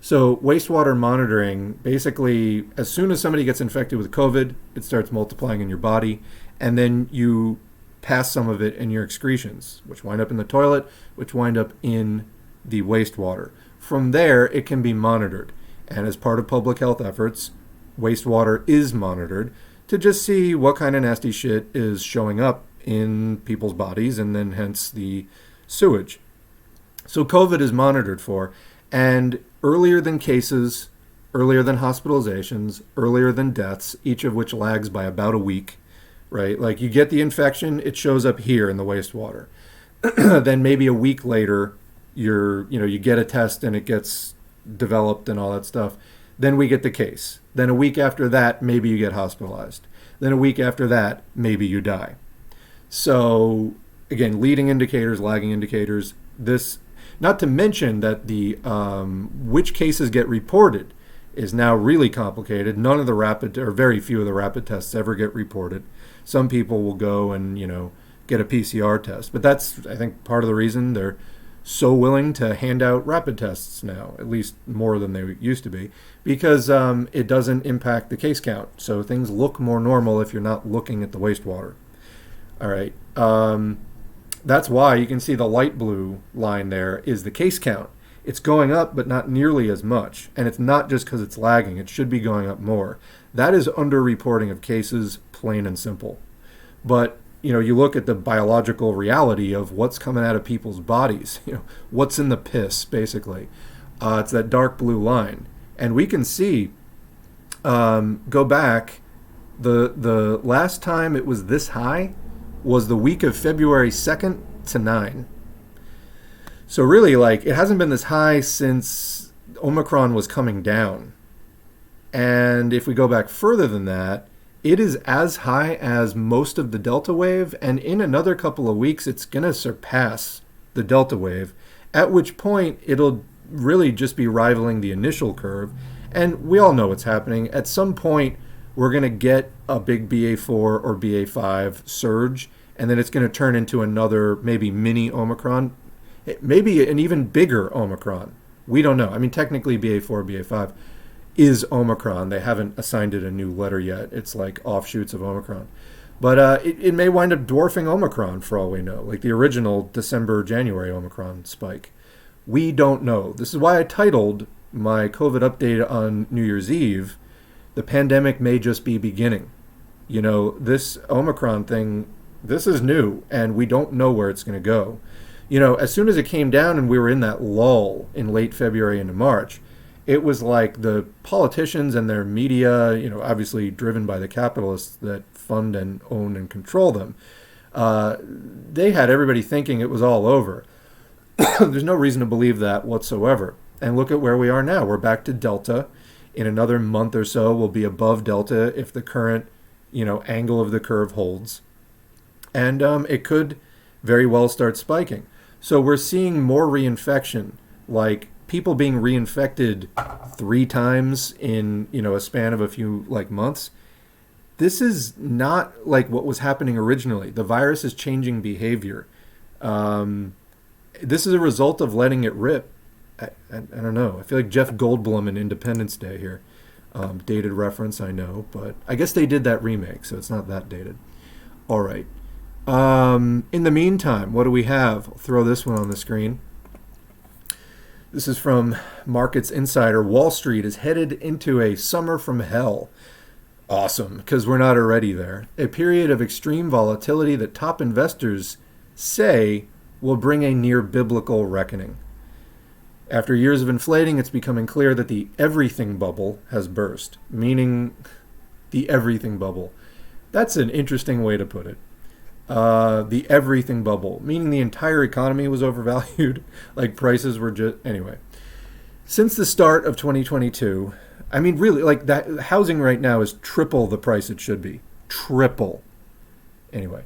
So wastewater monitoring, basically, as soon as somebody gets infected with COVID, it starts multiplying in your body, and then you pass some of it in your excretions, which wind up in the toilet, which wind up in the wastewater. From there, it can be monitored. And as part of public health efforts, wastewater is monitored to just see what kind of nasty shit is showing up in people's bodies and then hence the sewage. So COVID is monitored for, and earlier than cases, earlier than hospitalizations, earlier than deaths, each of which lags by about a week, right? Like you get the infection, it shows up here in the wastewater. Then maybe a week later, you get a test and it gets developed and all that stuff. Then we get the case. Then a week after that, maybe you get hospitalized. Then a week after that, maybe you die. So again, leading indicators, lagging indicators, this, not to mention that the which cases get reported is now really complicated. None of the rapid, or very few of the rapid tests ever get reported. Some people will go and, get a PCR test. But that's, I think, part of the reason they're so willing to hand out rapid tests now, at least more than they used to be, because it doesn't impact the case count. So things look more normal if you're not looking at the wastewater. All right. That's why you can see the light blue line there is the case count. It's going up, but not nearly as much. And it's not just because it's lagging. It should be going up more. That is underreporting of cases, plain and simple. But, you look at the biological reality of what's coming out of people's bodies, what's in the piss, basically. It's that dark blue line. And we can see, go back, the last time it was this high was the week of February 2nd to 9. So really, like, it hasn't been this high since Omicron was coming down. And if we go back further than that, it is as high as most of the Delta wave, and in another couple of weeks, it's going to surpass the Delta wave, at which point it'll really just be rivaling the initial curve. And we all know what's happening. At some point, we're going to get a big BA4 or BA5 surge, and then it's going to turn into another maybe mini Omicron, maybe an even bigger Omicron. We don't know. I mean, technically BA4, BA5 is Omicron. They haven't assigned it a new letter yet. It's like offshoots of Omicron. But it may wind up dwarfing Omicron for all we know, like the original December, January Omicron spike. We don't know. This is why I titled my COVID update on New Year's Eve, "The Pandemic May Just Be Beginning." You know, this Omicron thing, this is new, and we don't know where it's going to go. You know, as soon as it came down and we were in that lull in late February into March, it was like the politicians and their media, you know, obviously driven by the capitalists that fund and own and control them, they had everybody thinking it was all over. There's no reason to believe that whatsoever. And look at where we are now. We're back to Delta. In another month or so, we'll be above Delta if the current, you know, angle of the curve holds. And it could very well start spiking. So we're seeing more reinfection, like people being reinfected 3 times in, you know, a span of a few like months. This is not like what was happening originally. The virus is changing behavior. This is a result of letting it rip. I don't know. I feel like Jeff Goldblum in Independence Day here. Dated reference, I know, but I guess they did that remake, so it's not that dated. All right. In the meantime, what do we have? I'll throw this one on the screen. This is from Markets Insider. Wall Street is headed into a summer from hell. Awesome, because we're not already there. A period of extreme volatility that top investors say will bring a near biblical reckoning. After years of inflating, it's becoming clear that the everything bubble has burst, meaning the everything bubble. That's an interesting way to put it. The everything bubble, meaning the entire economy was overvalued, like prices were just... Anyway, since the start of 2022, I mean, really, like that housing right now is triple the price it should be. Triple. Anyway,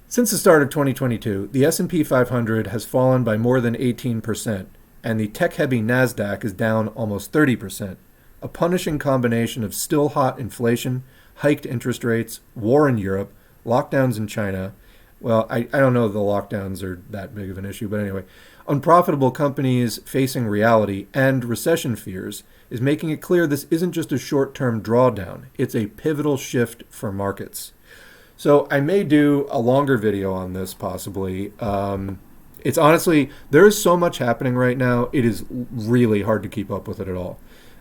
since the start of 2022, the S&P 500 has fallen by more than 18%, and the tech-heavy NASDAQ is down almost 30%. A punishing combination of still hot inflation, hiked interest rates, war in Europe, lockdowns in China. Well, I don't know if the lockdowns are that big of an issue, but anyway. Unprofitable companies facing reality and recession fears is making it clear this isn't just a short-term drawdown. It's a pivotal shift for markets. So I may do a longer video on this, possibly. It's honestly, there is so much happening right now, it is really hard to keep up with it at all.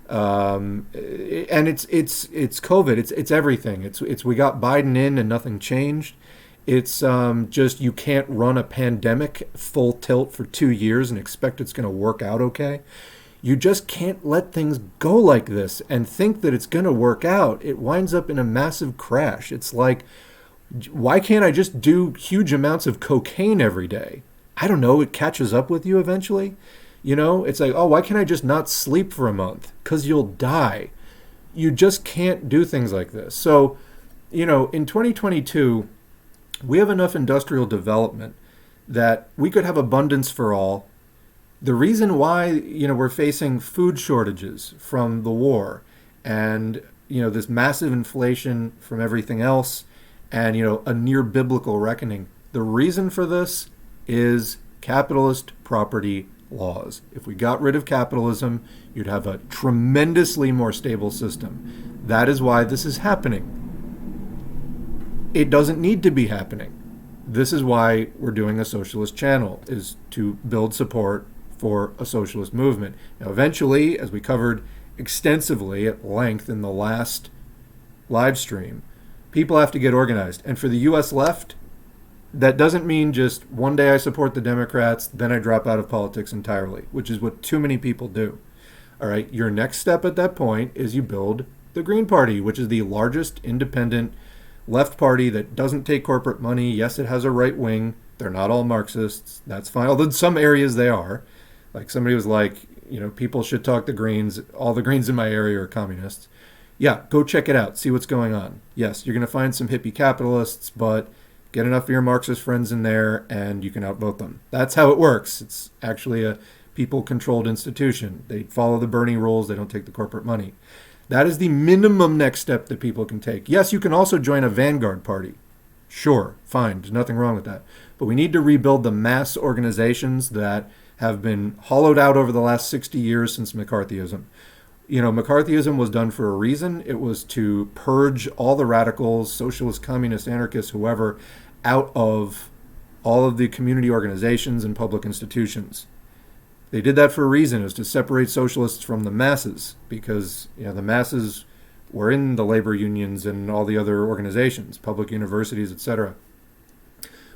And it's COVID. It's everything. It's we got Biden in and nothing changed. It's just you can't run a pandemic full tilt for 2 years and expect it's going to work out okay. You just can't let things go like this and think that it's going to work out. It winds up in a massive crash. It's like, why can't I just do huge amounts of cocaine every day? I don't know. It catches up with you eventually. You know, it's like, oh, why can't I just not sleep for a month? Because you'll die. You just can't do things like this. So, you know, in 2022, we have enough industrial development that we could have abundance for all. The reason why, you know, we're facing food shortages from the war and, you know, this massive inflation from everything else and, you know, a near biblical reckoning, the reason for this is capitalist property laws. If we got rid of capitalism, you'd have a tremendously more stable system. That is why this is happening. It doesn't need to be happening. This is why we're doing a socialist channel, is to build support for a socialist movement. Now, eventually, as we covered extensively at length in the last live stream, people have to get organized. And for the U.S. left, that doesn't mean just one day I support the Democrats, then I drop out of politics entirely, which is what too many people do. All right, your next step at that point is you build the Green Party, which is the largest independent left party that doesn't take corporate money. Yes, it has a right wing. They're not all Marxists. That's fine. Although in some areas they are. Like somebody was like, people should talk to Greens. All the Greens in my area are communists. Yeah, go check it out. See what's going on. Yes, you're going to find some hippie capitalists, but get enough of your Marxist friends in there and you can outvote them. That's how it works. It's actually a people-controlled institution. They follow the Bernie rules. They don't take the corporate money. That is the minimum next step that people can take. Yes, you can also join a vanguard party. Sure, fine. There's nothing wrong with that. But we need to rebuild the mass organizations that have been hollowed out over the last 60 years since McCarthyism. McCarthyism was done for a reason. It was to purge all the radicals, socialists, communists, anarchists, whoever, out of all of the community organizations and public institutions. They did that for a reason. It was to separate socialists from the masses because the masses were in the labor unions and all the other organizations, public universities, etc.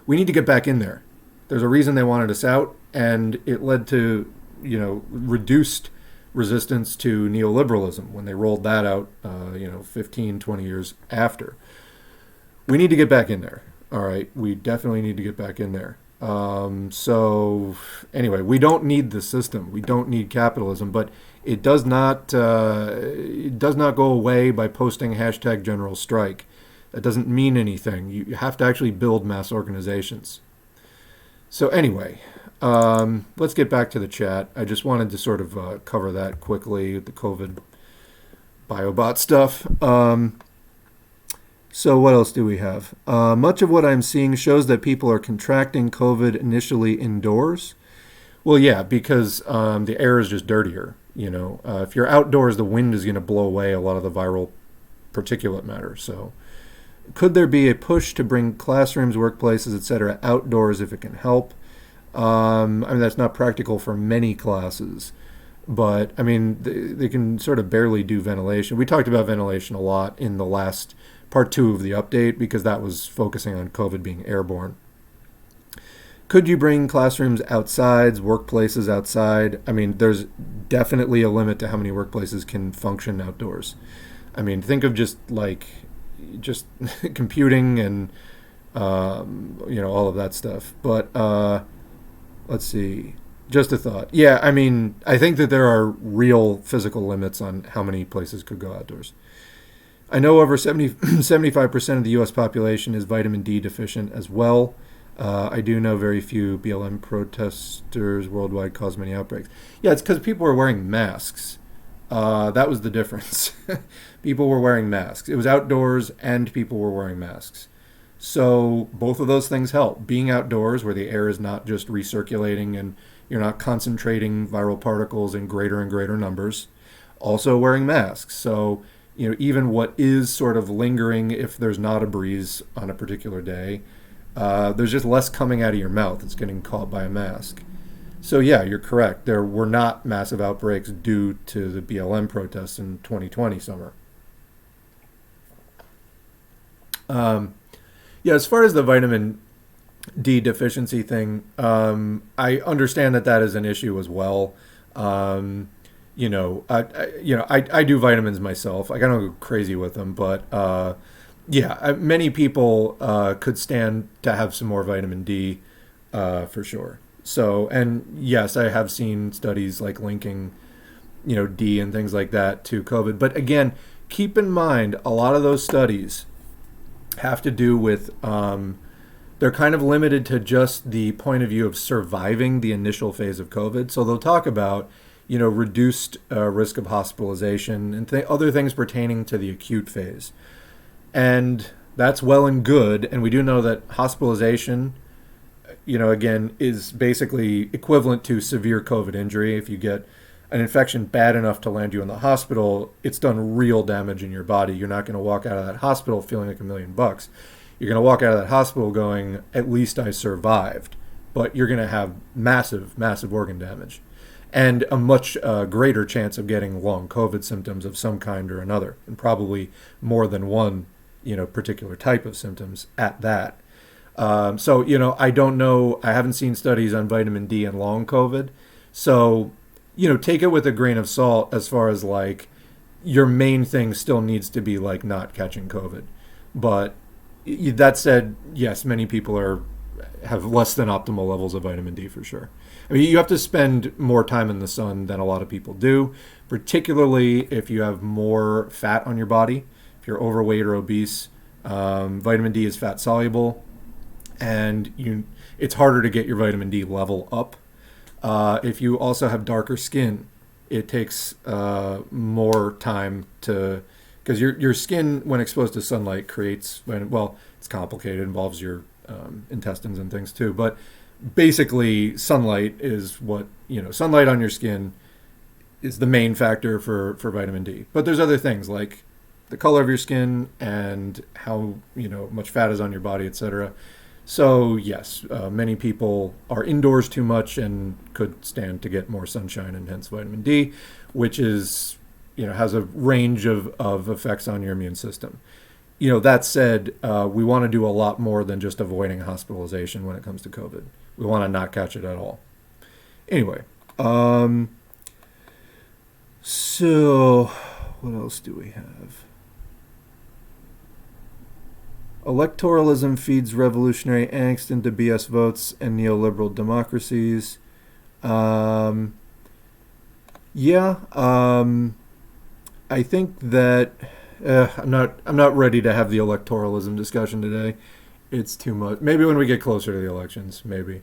We need to get back in there. There's a reason they wanted us out, and it led to, reduced resistance to neoliberalism when they rolled that out, 15, 20 years after. We need to get back in there. All right, we definitely need to get back in there. So anyway, we don't need the system. We don't need capitalism, but it does not go away by posting hashtag general strike. That doesn't mean anything. You have to actually build mass organizations. So anyway, let's get back to the chat. I just wanted to sort of cover that quickly, the COVID biobot stuff. So what else do we have? Much of what I'm seeing shows that people are contracting COVID initially indoors. Well, yeah, because the air is just dirtier. If you're outdoors, the wind is going to blow away a lot of the viral particulate matter. So could there be a push to bring classrooms, workplaces, etc. outdoors if it can help? That's not practical for many classes. But, they can sort of barely do ventilation. We talked about ventilation a lot in the last part 2 of the update because that was focusing on COVID being airborne. Could you bring classrooms outside, workplaces outside? There's definitely a limit to how many workplaces can function outdoors. Think of just computing and, all of that stuff. But let's see. Just a thought. Yeah, I think that there are real physical limits on how many places could go outdoors. I know over 75% of the U.S. population is vitamin D deficient as well. I do know very few BLM protesters worldwide cause many outbreaks. Yeah, it's because people were wearing masks. That was the difference. People were wearing masks. It was outdoors and people were wearing masks. So both of those things help. Being outdoors where the air is not just recirculating and you're not concentrating viral particles in greater and greater numbers. Also wearing masks. So, even what is sort of lingering if there's not a breeze on a particular day, there's just less coming out of your mouth. It's getting caught by a mask. So yeah, you're correct. There were not massive outbreaks due to the BLM protests in 2020 summer. As far as the vitamin D deficiency thing, I understand that is an issue as well. I do vitamins myself. I don't go crazy with them, but many people could stand to have some more vitamin D for sure. So, and yes, I have seen studies like linking, D and things like that to COVID. But again, keep in mind, a lot of those studies have to do with, they're kind of limited to just the point of view of surviving the initial phase of COVID. So they'll talk about, reduced risk of hospitalization and other things pertaining to the acute phase. And that's well and good. And we do know that hospitalization, again, is basically equivalent to severe COVID injury. If you get an infection bad enough to land you in the hospital, it's done real damage in your body. You're not going to walk out of that hospital feeling like $1 million. You're going to walk out of that hospital going, at least I survived. But you're going to have massive, massive organ damage. And a much greater chance of getting long COVID symptoms of some kind or another, and probably more than one, particular type of symptoms at that. So, I don't know. I haven't seen studies on vitamin D and long COVID. So, take it with a grain of salt as far as your main thing still needs to be not catching COVID. But That said, yes, many people have less than optimal levels of vitamin D for sure. I mean, you have to spend more time in the sun than a lot of people do, particularly if you have more fat on your body. If you're overweight or obese, vitamin D is fat soluble, and it's harder to get your vitamin D level up. If you also have darker skin, it takes more time to, because your skin, when exposed to sunlight, creates, well, it's complicated, it involves your intestines and things too, but basically sunlight is what, sunlight on your skin is the main factor for vitamin D. But there's other things like the color of your skin and how, much fat is on your body, etc. So yes, many people are indoors too much and could stand to get more sunshine and hence vitamin D, which is, has a range of effects on your immune system. That said, we want to do a lot more than just avoiding hospitalization when it comes to COVID. We want to not catch it at all. Anyway, so what else do we have? Electoralism feeds revolutionary angst into BS votes and neoliberal democracies. I think that I'm not ready to have the electoralism discussion today. It's too much. Maybe when we get closer to the elections, maybe.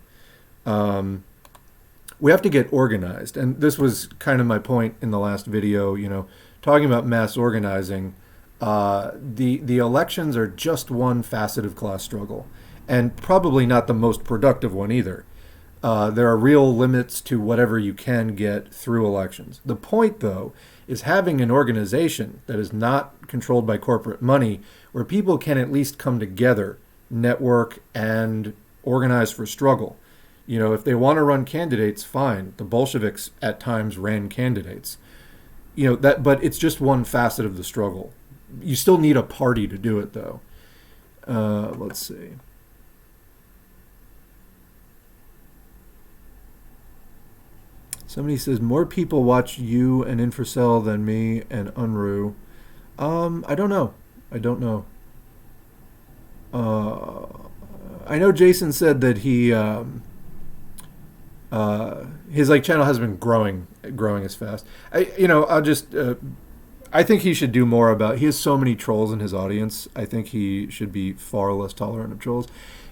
We have to get organized, and this was kind of my point in the last video. Talking about mass organizing. The elections are just one facet of class struggle, and probably not the most productive one either. There are real limits to whatever you can get through elections. The point, though, is having an organization that is not controlled by corporate money, where people can at least come together, network, and organize for struggle. If they want to run candidates, fine. The Bolsheviks at times ran candidates. But it's just one facet of the struggle. You still need a party to do it, though. Let's see. Somebody says, more people watch you and Infracell than me and Unruh. I don't know. I know Jason said that he his channel has been growing as fast. I think he should do more about. He has so many trolls in his audience. I think he should be far less tolerant of trolls.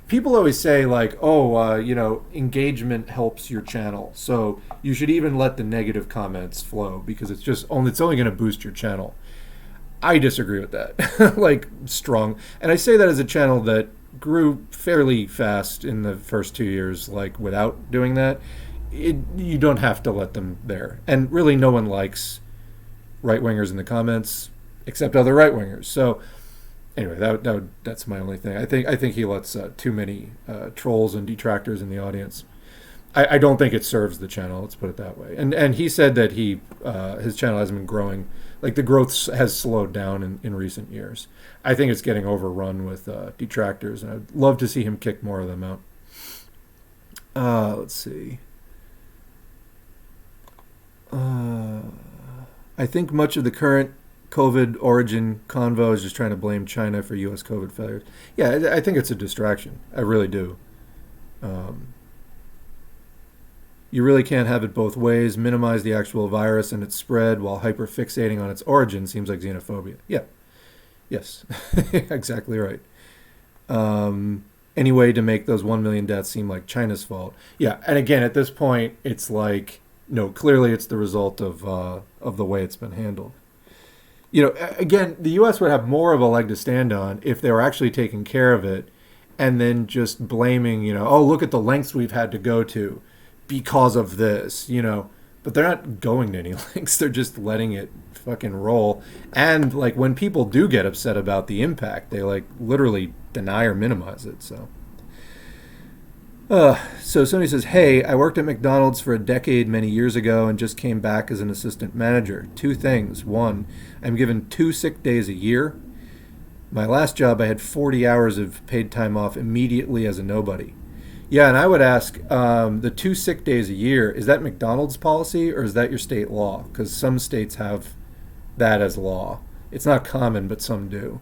People always say engagement helps your channel, so you should even let the negative comments flow because it's only going to boost your channel. I disagree with that, strong. And I say that as a channel that grew fairly fast in the first 2 years, without doing that. You don't have to let them there. And really no one likes right-wingers in the comments except other right-wingers. So anyway, that's my only thing. I think he lets too many trolls and detractors in the audience. I don't think it serves the channel, let's put it that way. And he said that his channel hasn't been growing. The growth has slowed down in recent years. I think it's getting overrun with detractors, and I'd love to see him kick more of them out. Let's see. I think much of the current COVID origin convo is just trying to blame China for U.S. COVID failures. Yeah, I think it's a distraction. I really do. You really can't have it both ways. Minimize the actual virus and its spread while hyperfixating on its origin seems like xenophobia. Yeah. Yes. Exactly right. Any way to make those 1 million deaths seem like China's fault. Yeah, and again, at this point, it's no, clearly it's the result of the way it's been handled. Again, the U.S. would have more of a leg to stand on if they were actually taking care of it and then just blaming, oh, look at the lengths we've had to go to because of this, but they're not going to any lengths. They're just letting it fucking roll. And when people do get upset about the impact, they literally deny or minimize it. So somebody says, hey, I worked at McDonald's for a decade many years ago and just came back as an assistant manager. 2 things. 1, I'm given 2 sick days a year. My last job, I had 40 hours of paid time off immediately as a nobody. Yeah, and I would ask, the 2 sick days a year, is that McDonald's policy or is that your state law? Because some states have that as law. It's not common, but some do.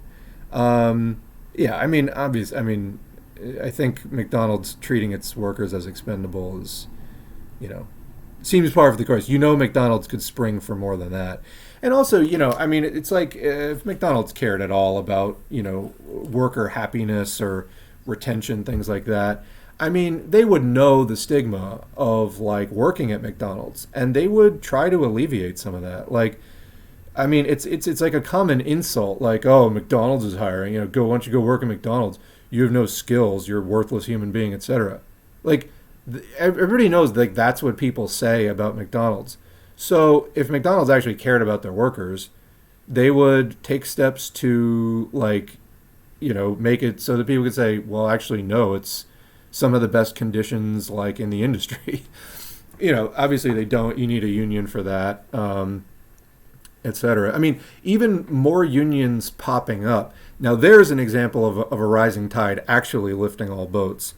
Yeah, I mean, obvious. I mean, I think McDonald's treating its workers as expendable is, you know, seems par for the course. McDonald's could spring for more than that. And also, I mean, it's like if McDonald's cared at all about, worker happiness or retention, things like that, I mean, they would know the stigma of like working at McDonald's and they would try to alleviate some of that. Like, I mean, it's like a common insult, like, oh, McDonald's is hiring, go, why don't you go work at McDonald's? You have no skills, you're a worthless human being, etc. Like, everybody knows like that's what people say about McDonald's. So if McDonald's actually cared about their workers, they would take steps to like, make it so that people could say, well, actually, no, it's some of the best conditions like in the industry. Obviously they don't. You need a union for that. Etc. I mean, even more unions popping up. Now, there's an example of a rising tide actually lifting all boats.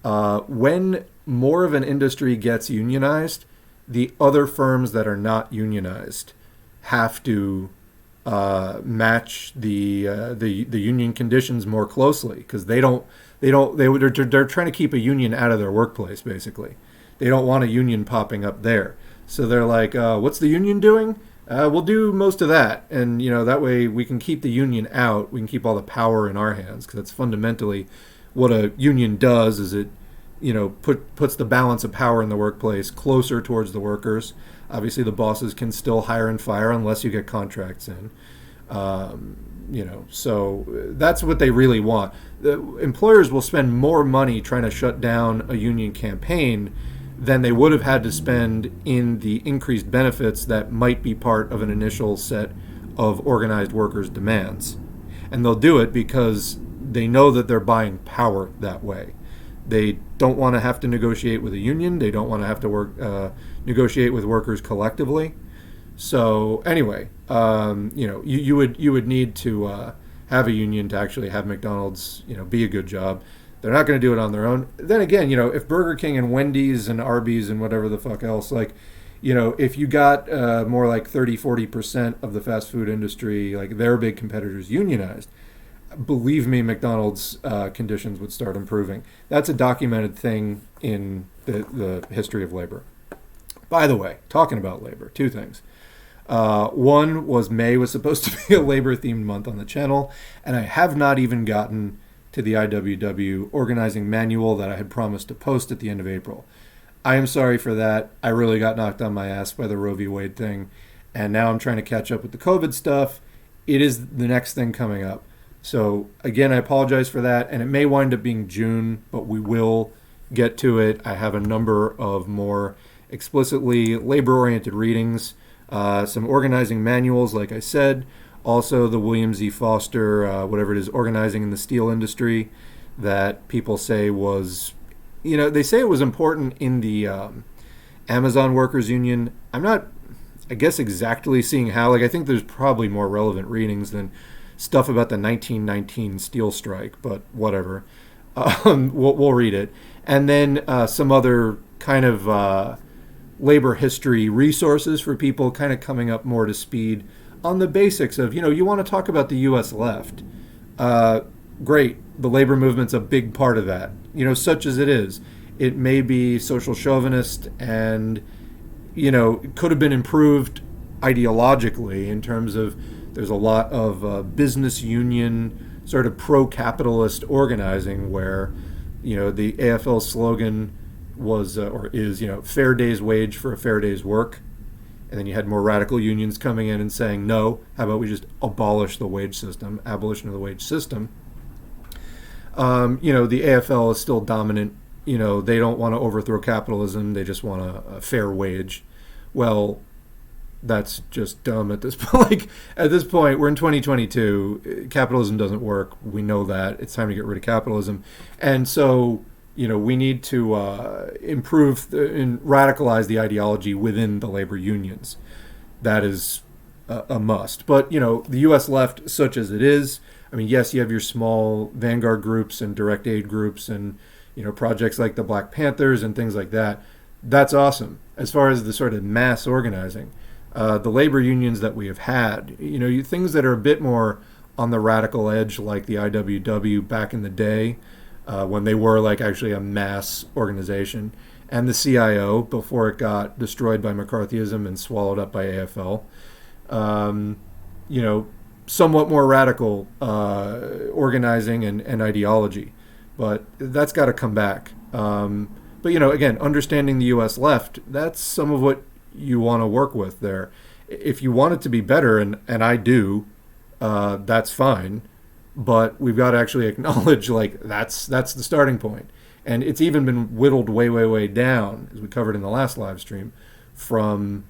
When more of an industry gets unionized, the other firms that are not unionized have to match the union conditions more closely because they're trying to keep a union out of their workplace. Basically, they don't want a union popping up there. So they're like, "What's the union doing? We'll do most of that, and that way we can keep the union out. We can keep all the power in our hands because that's fundamentally what a union does. Is it, puts the balance of power in the workplace closer towards the workers. Obviously, the bosses can still hire and fire unless you get contracts in. So that's what they really want. The employers will spend more money trying to shut down a union campaign than they would have had to spend in the increased benefits that might be part of an initial set of organized workers' demands. And they'll do it because they know that they're buying power that way. They don't want to have to negotiate with a union. They don't want to have to negotiate with workers collectively. So anyway, you would need to have a union to actually have McDonald's, be a good job. They're not going to do it on their own. Then again, if Burger King and Wendy's and Arby's and whatever the fuck else, like, if you got more like 30-40% of the fast food industry, like their big competitors unionized, believe me, McDonald's conditions would start improving. That's a documented thing in the history of labor. By the way, talking about labor, two things. One was May was supposed to be a labor-themed month on the channel, and I have not even gotten to the IWW organizing manual that I had promised to post at the end of April. I am sorry for that. I really got knocked on my ass by the Roe v. Wade thing, and now I'm trying to catch up with the COVID stuff. It is the next thing coming up. So again, I apologize for that, and it may wind up being June, but we will get to it. I have a number of more explicitly labor-oriented readings, some organizing manuals, like I said, also the William Z. Foster, whatever it is, organizing in the steel industry that people say was, they say it was important in the Amazon Workers Union. I'm not, I guess, exactly seeing how. Like, I think there's probably more relevant readings than stuff about the 1919 steel strike, but whatever. We'll read it. And then some other kind of labor history resources for people kind of coming up more to speed on the basics of, you want to talk about the U.S. left. Great. The labor movement's a big part of that, such as it is. It may be social chauvinist and, it could have been improved ideologically in terms of there's a lot of business union sort of pro-capitalist organizing where, the AFL slogan was or is, fair day's wage for a fair day's work. And then you had more radical unions coming in and saying, no, how about we just abolish the wage system, abolition of the wage system. The AFL is still dominant. They don't want to overthrow capitalism. They just want a fair wage. Well, that's just dumb at this point. Like, at this point, we're in 2022. Capitalism doesn't work. We know that. It's time to get rid of capitalism. And so, we need to improve and radicalize the ideology within the labor unions. That is a must. But, the U.S. left, such as it is, I mean, yes, you have your small vanguard groups and direct aid groups and, projects like the Black Panthers and things like that. That's awesome. As far as the sort of mass organizing, the labor unions that we have had, things that are a bit more on the radical edge like the IWW back in the day, when they were like actually a mass organization, and the CIO before it got destroyed by McCarthyism and swallowed up by AFL. Somewhat more radical organizing and ideology, but that's got to come back. But again, understanding the U.S. left, that's some of what you want to work with there. If you want it to be better, and I do, that's fine. But we've got to actually acknowledge that's the starting point. And it's even been whittled way, way, way down, as we covered in the last live stream, from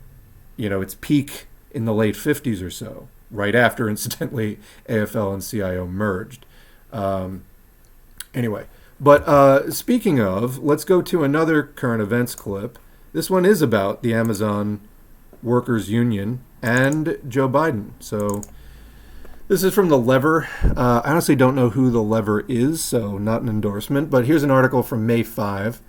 its peak in the late 50s or so, right after, incidentally, AFL and CIO merged. Anyway, but speaking of, let's go to another current events clip. This one is about the Amazon Workers Union and Joe Biden. So this is from The Lever. I honestly don't know who The Lever is, so not an endorsement. But here's an article from May 5.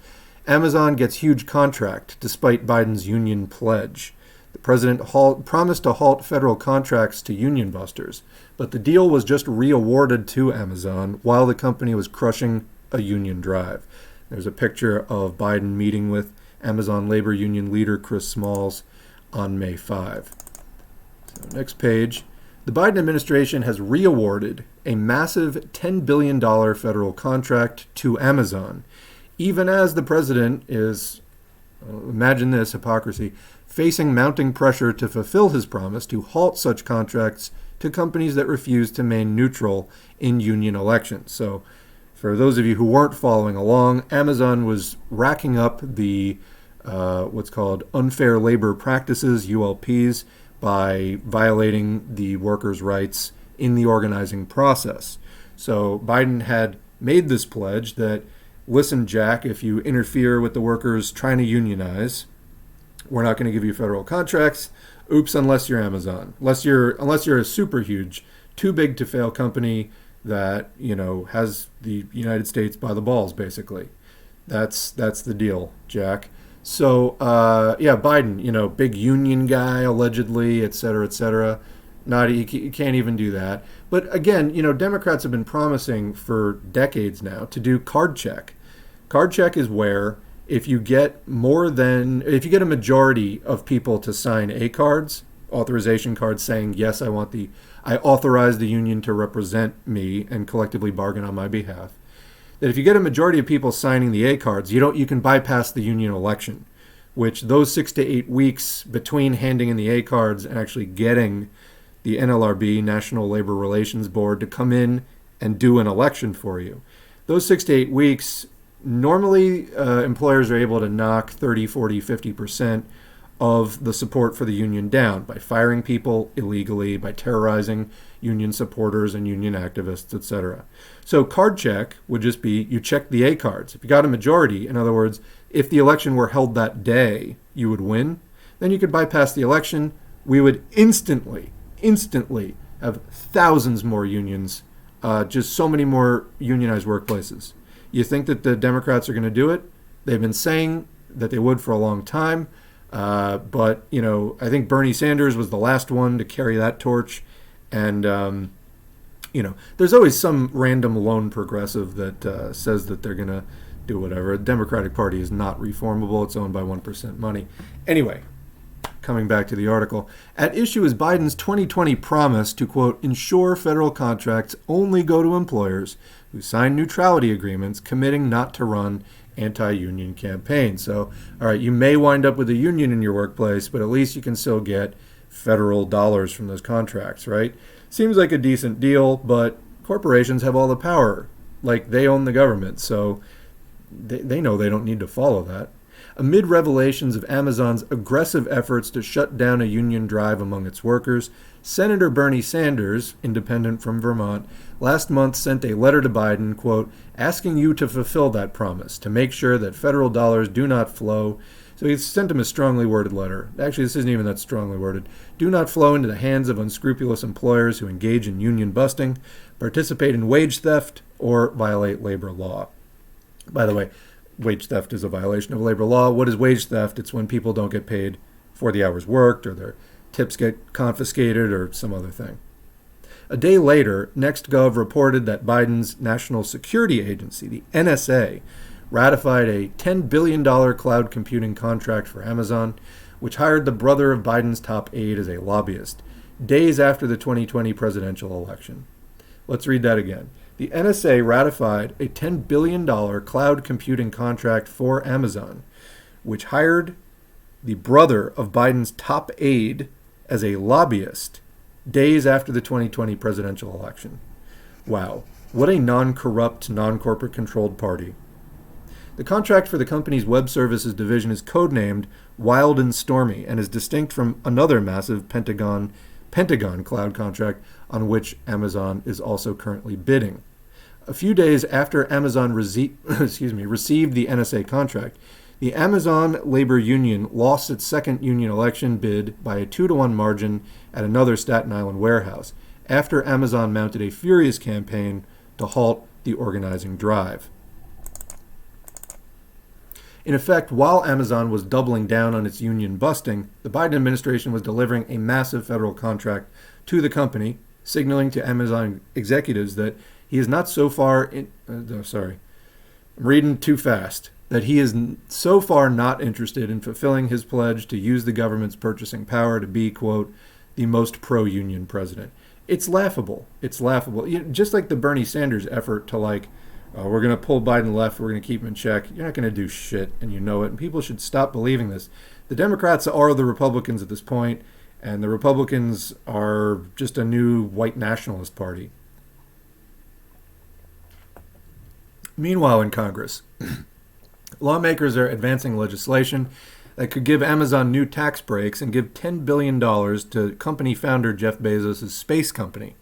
Amazon gets huge contract despite Biden's union pledge. The president promised to halt federal contracts to union busters, but the deal was just re-awarded to Amazon while the company was crushing a union drive. There's a picture of Biden meeting with Amazon labor union leader Chris Smalls on May 5. So next page. The Biden administration has re-awarded a massive $10 billion federal contract to Amazon, even as the president is, imagine this hypocrisy, facing mounting pressure to fulfill his promise to halt such contracts to companies that refuse to remain neutral in union elections. So for those of you who weren't following along, Amazon was racking up the what's called unfair labor practices, ULPs, by violating the workers' rights in the organizing process. So Biden had made this pledge that, listen, Jack, if you interfere with the workers trying to unionize, we're not going to give you federal contracts. Oops, unless you're Amazon. Unless you're a super huge, too big to fail company that, has the United States by the balls, basically. That's the deal, Jack. So, Biden, big union guy, allegedly, et cetera, he can't even do that. But again, Democrats have been promising for decades now to do card check. Card check is where if you get a majority of people to sign A cards, authorization cards saying, yes, I authorize the union to represent me and collectively bargain on my behalf, that if you get a majority of people signing the A cards, you can bypass the union election, which those 6 to 8 weeks between handing in the A cards and actually getting the NLRB, National Labor Relations Board, to come in and do an election for you. Those 6 to 8 weeks, normally employers are able to knock 30, 40, 50% of the support for the union down by firing people illegally, by terrorizing union supporters and union activists, etc. So card check would just be you check the A cards. If you got a majority, in other words, if the election were held that day, you would win, then you could bypass the election. We would instantly have thousands more unions, just so many more unionized workplaces. You think that the Democrats are going to do it? They've been saying that they would for a long time. But I think Bernie Sanders was the last one to carry that torch. And, there's always some random lone progressive that says that they're going to do whatever. The Democratic Party is not reformable. It's owned by 1% money. Anyway, coming back to the article, at issue is Biden's 2020 promise to, quote, ensure federal contracts only go to employers who sign neutrality agreements committing not to run anti-union campaigns. So, all right, you may wind up with a union in your workplace, but at least you can still get federal dollars from those contracts, right? Seems like a decent deal, but corporations have all the power. Like, they own the government, so they know they don't need to follow that. Amid revelations of Amazon's aggressive efforts to shut down a union drive among its workers, Senator Bernie Sanders, independent from Vermont, last month sent a letter to Biden, quote, asking you to fulfill that promise, to make sure that federal dollars do not flow. So he sent him a strongly worded letter. Actually, this isn't even that strongly worded. Do not flow into the hands of unscrupulous employers who engage in union busting, participate in wage theft, or violate labor law. By the way, wage theft is a violation of labor law. What is wage theft? It's when people don't get paid for the hours worked, or their tips get confiscated, or some other thing. A day later, NextGov reported that Biden's National Security Agency, the NSA, ratified a $10 billion cloud computing contract for Amazon, which hired the brother of Biden's top aide as a lobbyist, days after the 2020 presidential election. Let's read that again. The NSA ratified a $10 billion cloud computing contract for Amazon, which hired the brother of Biden's top aide as a lobbyist days after the 2020 presidential election. Wow, what a non-corrupt, non-corporate controlled party. The contract for the company's web services division is codenamed Wild and Stormy and is distinct from another massive Pentagon cloud contract on which Amazon is also currently bidding. A few days after Amazon received the NSA contract, the Amazon Labor Union lost its second union election bid by a 2-to-1 margin at another Staten Island warehouse, after Amazon mounted a furious campaign to halt the organizing drive. In effect, while Amazon was doubling down on its union busting, the Biden administration was delivering a massive federal contract to the company, signaling to Amazon executives that he is not so far I'm reading too fast. That he is so far not interested in fulfilling his pledge to use the government's purchasing power to be, quote, the most pro-union president. It's laughable. It's laughable. Just like the Bernie Sanders effort to we're going to pull Biden left, we're going to keep him in check. You're not going to do shit, and you know it. And people should stop believing this. The Democrats are the Republicans at this point, and the Republicans are just a new white nationalist party. Meanwhile, in Congress, lawmakers are advancing legislation that could give Amazon new tax breaks and give $10 billion to company founder Jeff Bezos' space company.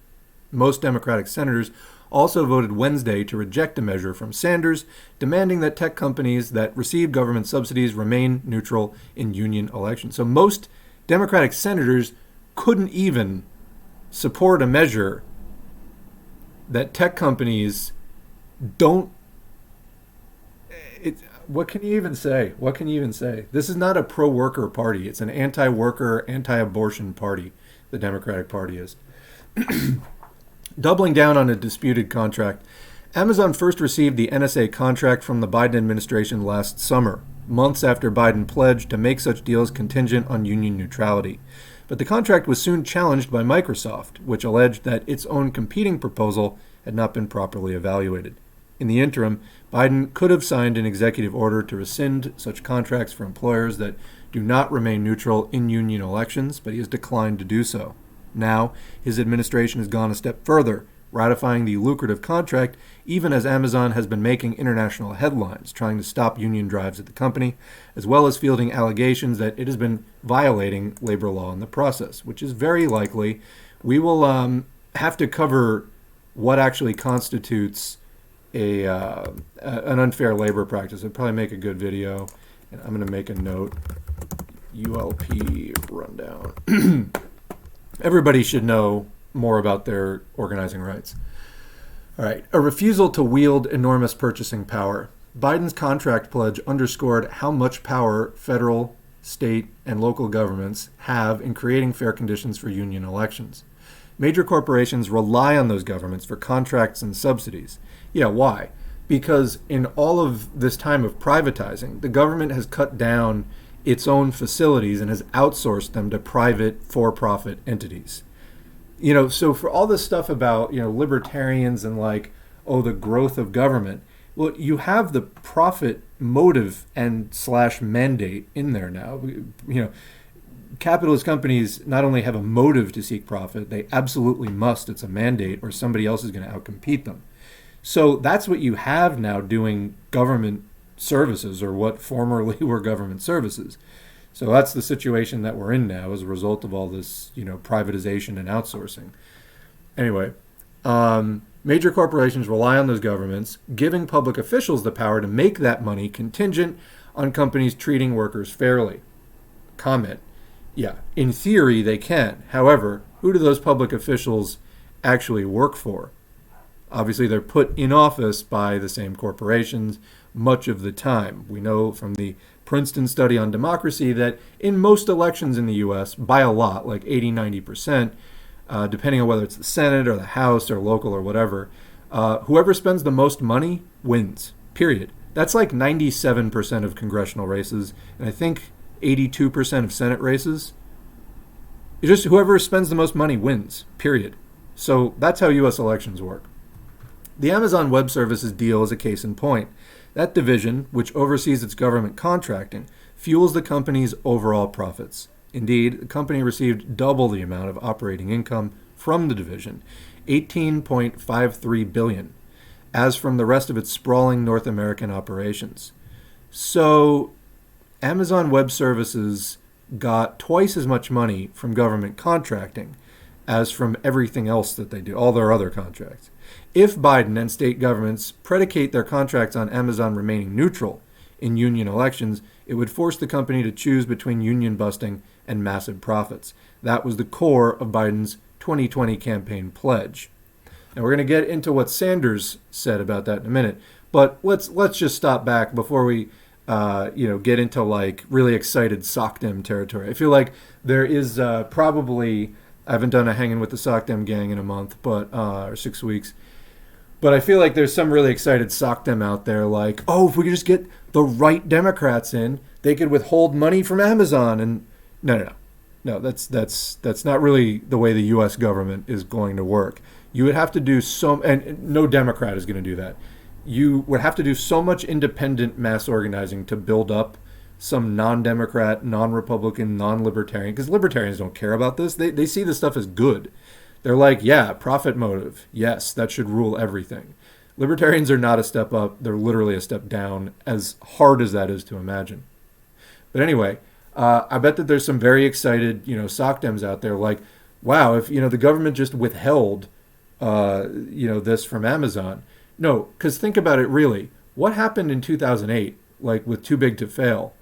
Most Democratic senators also voted Wednesday to reject a measure from Sanders, demanding that tech companies that receive government subsidies remain neutral in union elections. So most Democratic senators couldn't even support a measure that tech companies don't. What can you even say? What can you even say? This is not a pro-worker party. It's an anti-worker, anti-abortion party, the Democratic Party is. Doubling down on a disputed contract, Amazon first received the NSA contract from the Biden administration last summer, months after Biden pledged to make such deals contingent on union neutrality. But the contract was soon challenged by Microsoft, which alleged that its own competing proposal had not been properly evaluated. In the interim, Biden could have signed an executive order to rescind such contracts for employers that do not remain neutral in union elections, but he has declined to do so. Now, his administration has gone a step further, ratifying the lucrative contract, even as Amazon has been making international headlines, trying to stop union drives at the company, as well as fielding allegations that it has been violating labor law in the process, which is very likely. We will have to cover what actually constitutes an unfair labor practice. I'd probably make a good video, and I'm going to make a note. ULP rundown. Everybody should know more about their organizing rights. All right. A refusal to wield enormous purchasing power. Biden's contract pledge underscored how much power federal, state, and local governments have in creating fair conditions for union elections. Major corporations rely on those governments for contracts and subsidies. Yeah, why? Because in all of this time of privatizing, the government has cut down its own facilities and has outsourced them to private for-profit entities. So for all this stuff about, libertarians and the growth of government, well, you have the profit motive and / mandate in there now. Capitalist companies not only have a motive to seek profit, they absolutely must. It's a mandate, or somebody else is going to outcompete them. So that's what you have now doing government services, or what formerly were government services. So that's the situation that we're in now as a result of all this, privatization and outsourcing. Anyway, major corporations rely on those governments, giving public officials the power to make that money contingent on companies treating workers fairly. Comment. Yeah, in theory they can. However, who do those public officials actually work for? Obviously, they're put in office by the same corporations much of the time. We know from the Princeton study on democracy that in most elections in the U.S., by a lot, like 80-90%, depending on whether it's the Senate or the House or local or whatever. Whoever spends the most money wins, period. That's like 97% of congressional races, and I think 82% of Senate races. It's just whoever spends the most money wins, period. So that's how U.S. elections work. The Amazon Web Services deal is a case in point. That division, which oversees its government contracting, fuels the company's overall profits. Indeed, the company received double the amount of operating income from the division, $18.53 billion, as from the rest of its sprawling North American operations. So, Amazon Web Services got twice as much money from government contracting as from everything else that they do, all their other contracts. If Biden and state governments predicate their contracts on Amazon remaining neutral in union elections, it would force the company to choose between union busting and massive profits. That was the core of Biden's 2020 campaign pledge. And we're going to get into what Sanders said about that in a minute. But let's just stop back before we get into like really excited SOCDEM territory. I feel like there is probably, I haven't done a hanging with the SOCDEM gang in a month, but or 6 weeks. But I feel like there's some really excited SOCDEM out there like, oh, if we could just get the right Democrats in, they could withhold money from Amazon. And no, that's not really the way the U.S. government is going to work. You would have to do and no Democrat is going to do that. You would have to do so much independent mass organizing to build up some non-Democrat, non-Republican, non-Libertarian, because Libertarians don't care about this. They see this stuff as good. They're like, yeah, profit motive. Yes, that should rule everything. Libertarians are not a step up. They're literally a step down, as hard as that is to imagine. But anyway, I bet that there's some very excited, SOCDEMs out there like, wow, if, the government just withheld, this from Amazon. No, because think about it really. What happened in 2008, like with Too Big to Fail?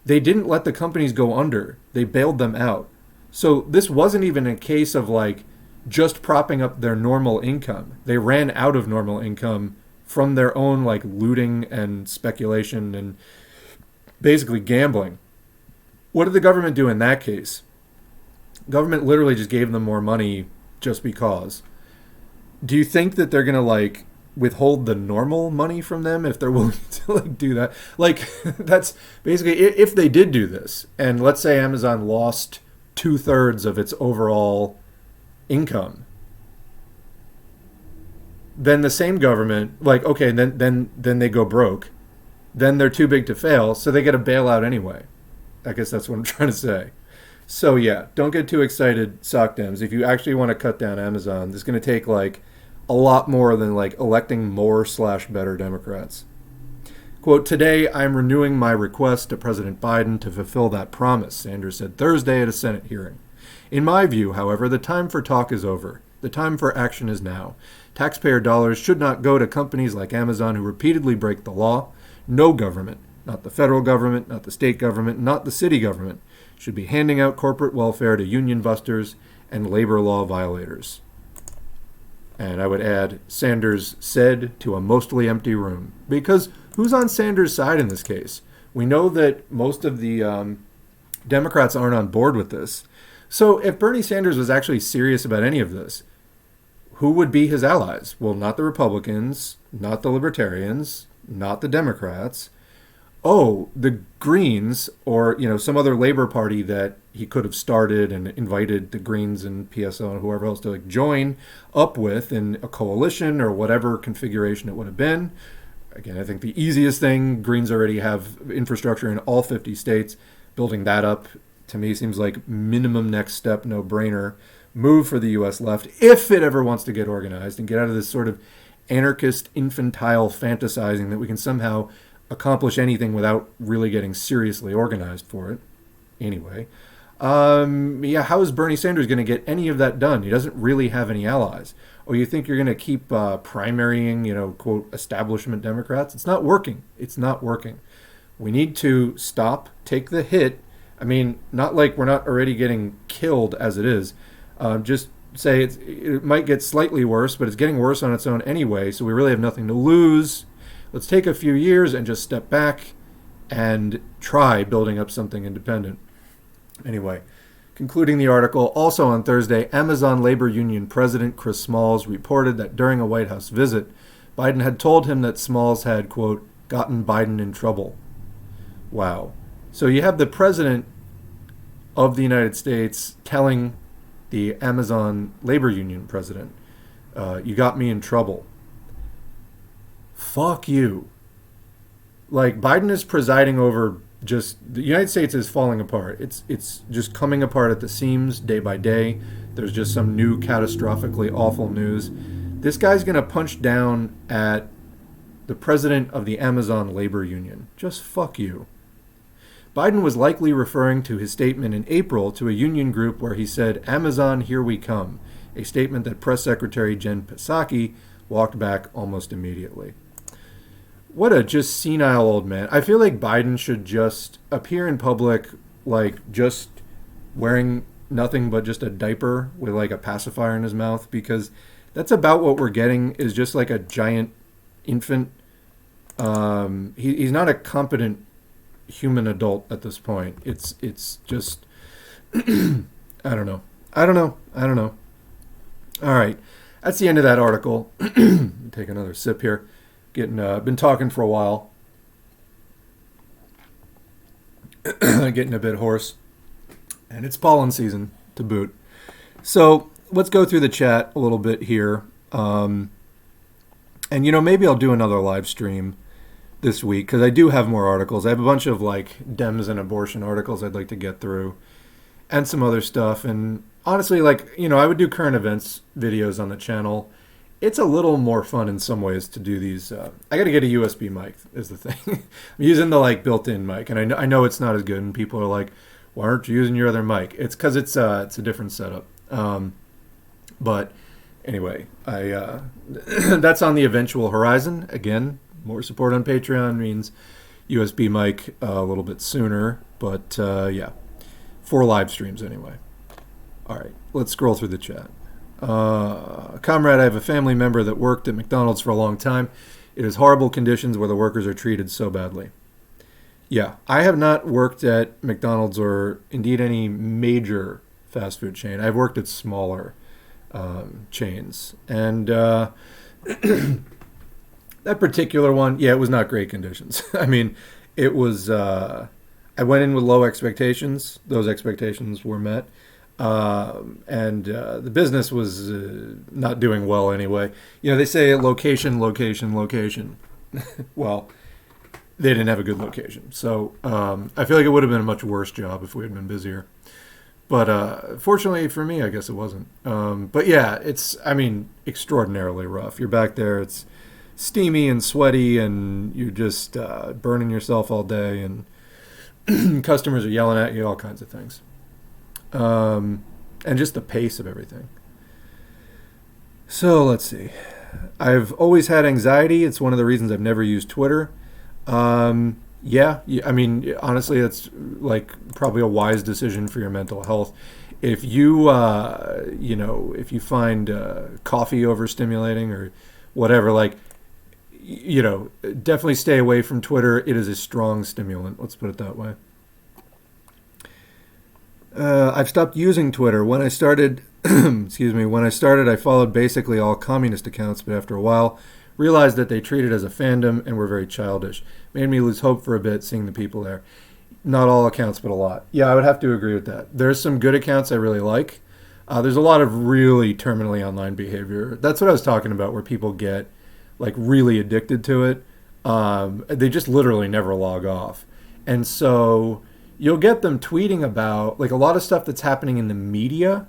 They didn't let the companies go under. They bailed them out. So this wasn't even a case of like just propping up their normal income. They ran out of normal income from their own like looting and speculation and basically gambling. What did the government do in that case? Government literally just gave them more money just because. Do you think that they're going to like withhold the normal money from them if they're willing to like do that? Like that's basically, if they did do this, and let's say Amazon lost 2/3 of its overall income, then the same government, like, okay, then they go broke, then they're too big to fail, so they get a bailout anyway. I guess that's what I'm trying to say. So yeah, don't get too excited, SOCDEMs. If you actually want to cut down Amazon, this is going to take like a lot more than like electing more/better Democrats. Quote, today I'm renewing my request to President Biden to fulfill that promise, Sanders said Thursday at a Senate hearing. In my view, however, the time for talk is over. The time for action is now. Taxpayer dollars should not go to companies like Amazon who repeatedly break the law. No government, not the federal government, not the state government, not the city government, should be handing out corporate welfare to union busters and labor law violators. And I would add, Sanders said to a mostly empty room. Because who's on Sanders' side in this case? We know that most of the Democrats aren't on board with this. So if Bernie Sanders was actually serious about any of this, who would be his allies? Well, not the Republicans, not the Libertarians, not the Democrats. Oh, the Greens, or some other Labor Party that he could have started and invited the Greens and PSO and whoever else to like join up with in a coalition or whatever configuration it would have been. Again, I think the easiest thing, Greens already have infrastructure in all 50 states. Building that up, to me, seems like minimum next step, no-brainer move for the U.S. left, if it ever wants to get organized and get out of this sort of anarchist, infantile fantasizing that we can somehow accomplish anything without really getting seriously organized for it. Anyway, how is Bernie Sanders going to get any of that done? He doesn't really have any allies. Or you think you're going to keep primarying, quote, establishment Democrats? It's not working. It's not working. We need to stop, take the hit. I mean, not like we're not already getting killed as it is. Just say it might get slightly worse, but it's getting worse on its own anyway, so we really have nothing to lose. Let's take a few years and just step back and try building up something independent. Anyway, Concluding the article, also on Thursday, Amazon labor union president Chris Smalls reported that during a White House visit, Biden had told him that Smalls had, quote, gotten Biden in trouble. Wow. So you have the president of the United States telling the Amazon labor union president, you got me in trouble. Fuck you. Like, Biden is presiding over just, the United States is falling apart. It's just coming apart at the seams day by day. There's just some new catastrophically awful news. This guy's going to punch down at the president of the Amazon labor union. Just fuck you. Biden was likely referring to his statement in April to a union group where he said, Amazon, here we come, a statement that Press Secretary Jen Psaki walked back almost immediately. What a just senile old man. I feel like Biden should just appear in public like just wearing nothing but just a diaper with like a pacifier in his mouth, because that's about what we're getting, is just like a giant infant. He's not a competent human adult at this point. It's just I don't know. All right, that's the end of that article. Take another sip here. Been talking for a while. Getting a bit hoarse, and it's pollen season to boot. So let's go through the chat a little bit here. And maybe I'll do another live stream this week, because I do have more articles. I have a bunch of like Dems and abortion articles I'd like to get through, and some other stuff. And honestly, I would do current events videos on the channel. It's a little more fun in some ways to do these. I got to get a USB mic is the thing. I'm using the built-in mic, and I know it's not as good, and people are like, why aren't you using your other mic? It's because it's a different setup. But anyway, that's on the eventual horizon. Again, more support on Patreon means USB mic a little bit sooner, but yeah, 4 live streams anyway. All right, let's scroll through the chat. Comrade, I have a family member that worked at McDonald's for a long time. It is horrible conditions where the workers are treated so badly. Yeah, I have not worked at McDonald's or indeed any major fast food chain. I've worked at smaller chains. And that particular one, yeah, it was not great conditions. I mean, it was, I went in with low expectations. Those expectations were met. And the business was not doing well anyway. They say location. Well, they didn't have a good location. So I feel like it would have been a much worse job if we had been busier. But fortunately for me, I guess it wasn't. But yeah, it's, extraordinarily rough. You're back there, it's steamy and sweaty, and you're just burning yourself all day, and customers are yelling at you, all kinds of things. And just the pace of everything. So let's see. I've always had anxiety. It's one of the reasons I've never used Twitter. Yeah, honestly, it's probably a wise decision for your mental health. If you, if you find coffee overstimulating or whatever, definitely stay away from Twitter. It is a strong stimulant. Let's put it that way. I've stopped using Twitter. When I started, I followed basically all communist accounts, but after a while, realized that they treated it as a fandom and were very childish. Made me lose hope for a bit seeing the people there. Not all accounts, but a lot. Yeah, I would have to agree with that. There's some good accounts I really like. There's a lot of really terminally online behavior. That's what I was talking about, where people get really addicted to it. They just literally never log off. And so you'll get them tweeting about a lot of stuff that's happening in the media,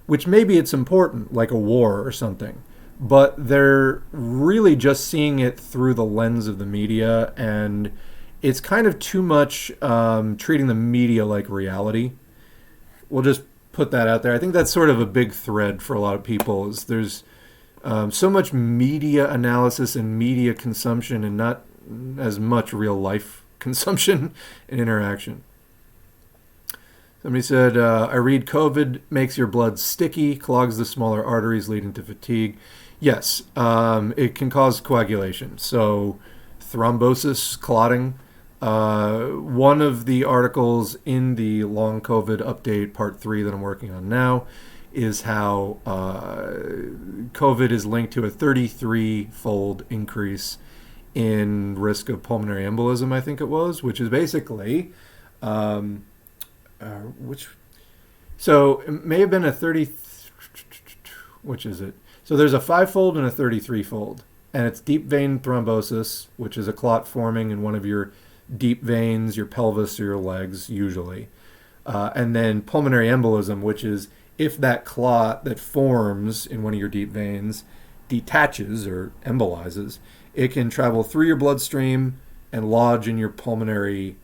which maybe it's important, like a war or something, but they're really just seeing it through the lens of the media, and it's kind of too much treating the media like reality. We'll just put that out there. I think that's sort of a big thread for a lot of people, is there's so much media analysis and media consumption and not as much real life consumption and interaction. Somebody said, I read COVID makes your blood sticky, clogs the smaller arteries leading to fatigue. Yes, it can cause coagulation. So thrombosis, clotting, One of the articles in the long COVID update part 3 that I'm working on now is how COVID is linked to a 33-fold increase in risk of pulmonary embolism, I think it was, which is basically, so it may have been a 30, which is it? So there's a 5-fold and a 33-fold, and it's deep vein thrombosis, which is a clot forming in one of your deep veins, your pelvis or your legs, usually. And then pulmonary embolism, which is if that clot that forms in one of your deep veins detaches or embolizes, it can travel through your bloodstream and lodge in your pulmonary,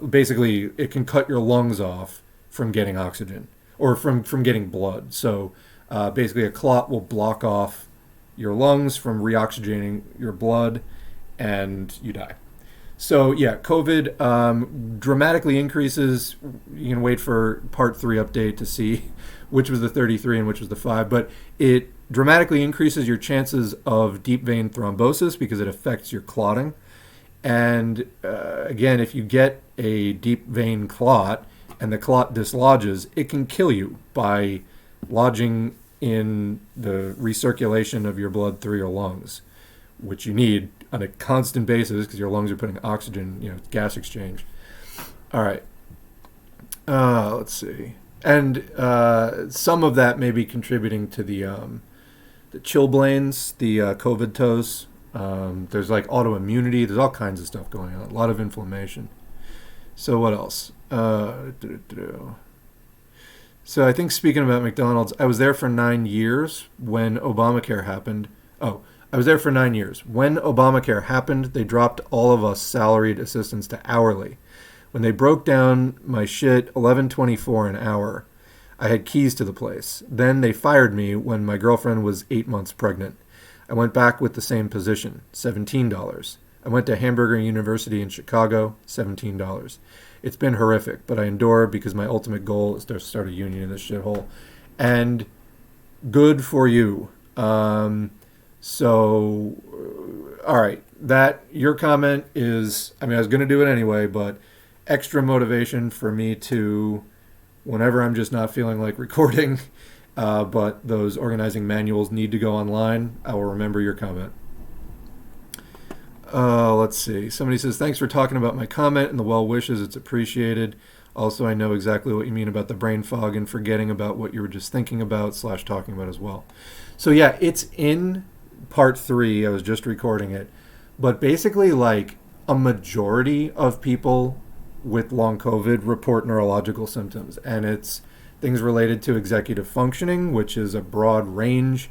basically it can cut your lungs off from getting oxygen or from getting blood. So basically a clot will block off your lungs from reoxygenating your blood and you die. So yeah, COVID dramatically increases. You can wait for part 3 update to see which was the 33 and which was the 5, but it dramatically increases your chances of deep vein thrombosis because it affects your clotting. And again, if you get a deep vein clot and the clot dislodges, it can kill you by lodging in the recirculation of your blood through your lungs, which you need on a constant basis because your lungs are putting oxygen, gas exchange. All right. Let's see. And some of that may be contributing to the chilblains, the COVID toes. There's like autoimmunity. There's all kinds of stuff going on. A lot of inflammation. So what else? So I think speaking about McDonald's, I was there for 9 years when Obamacare happened. I was there for 9 years. When Obamacare happened, they dropped all of us salaried assistants to hourly. When they broke down my shit, $11.24 an hour, I had keys to the place. Then they fired me when my girlfriend was 8 months pregnant. I went back with the same position, $17. I went to Hamburger University in Chicago, $17. It's been horrific, but I endure because my ultimate goal is to start a union in this shithole. And good for you. So, all right, your comment is, I was going to do it anyway, but extra motivation for me to, whenever I'm just not feeling like recording, but those organizing manuals need to go online, I will remember your comment. Let's see. Somebody says, thanks for talking about my comment and the well wishes. It's appreciated. Also, I know exactly what you mean about the brain fog and forgetting about what you were just thinking about / talking about as well. So yeah, it's in part 3. I was just recording it. But basically, like, a majority of people with long COVID report neurological symptoms. And it's things related to executive functioning, which is a broad range.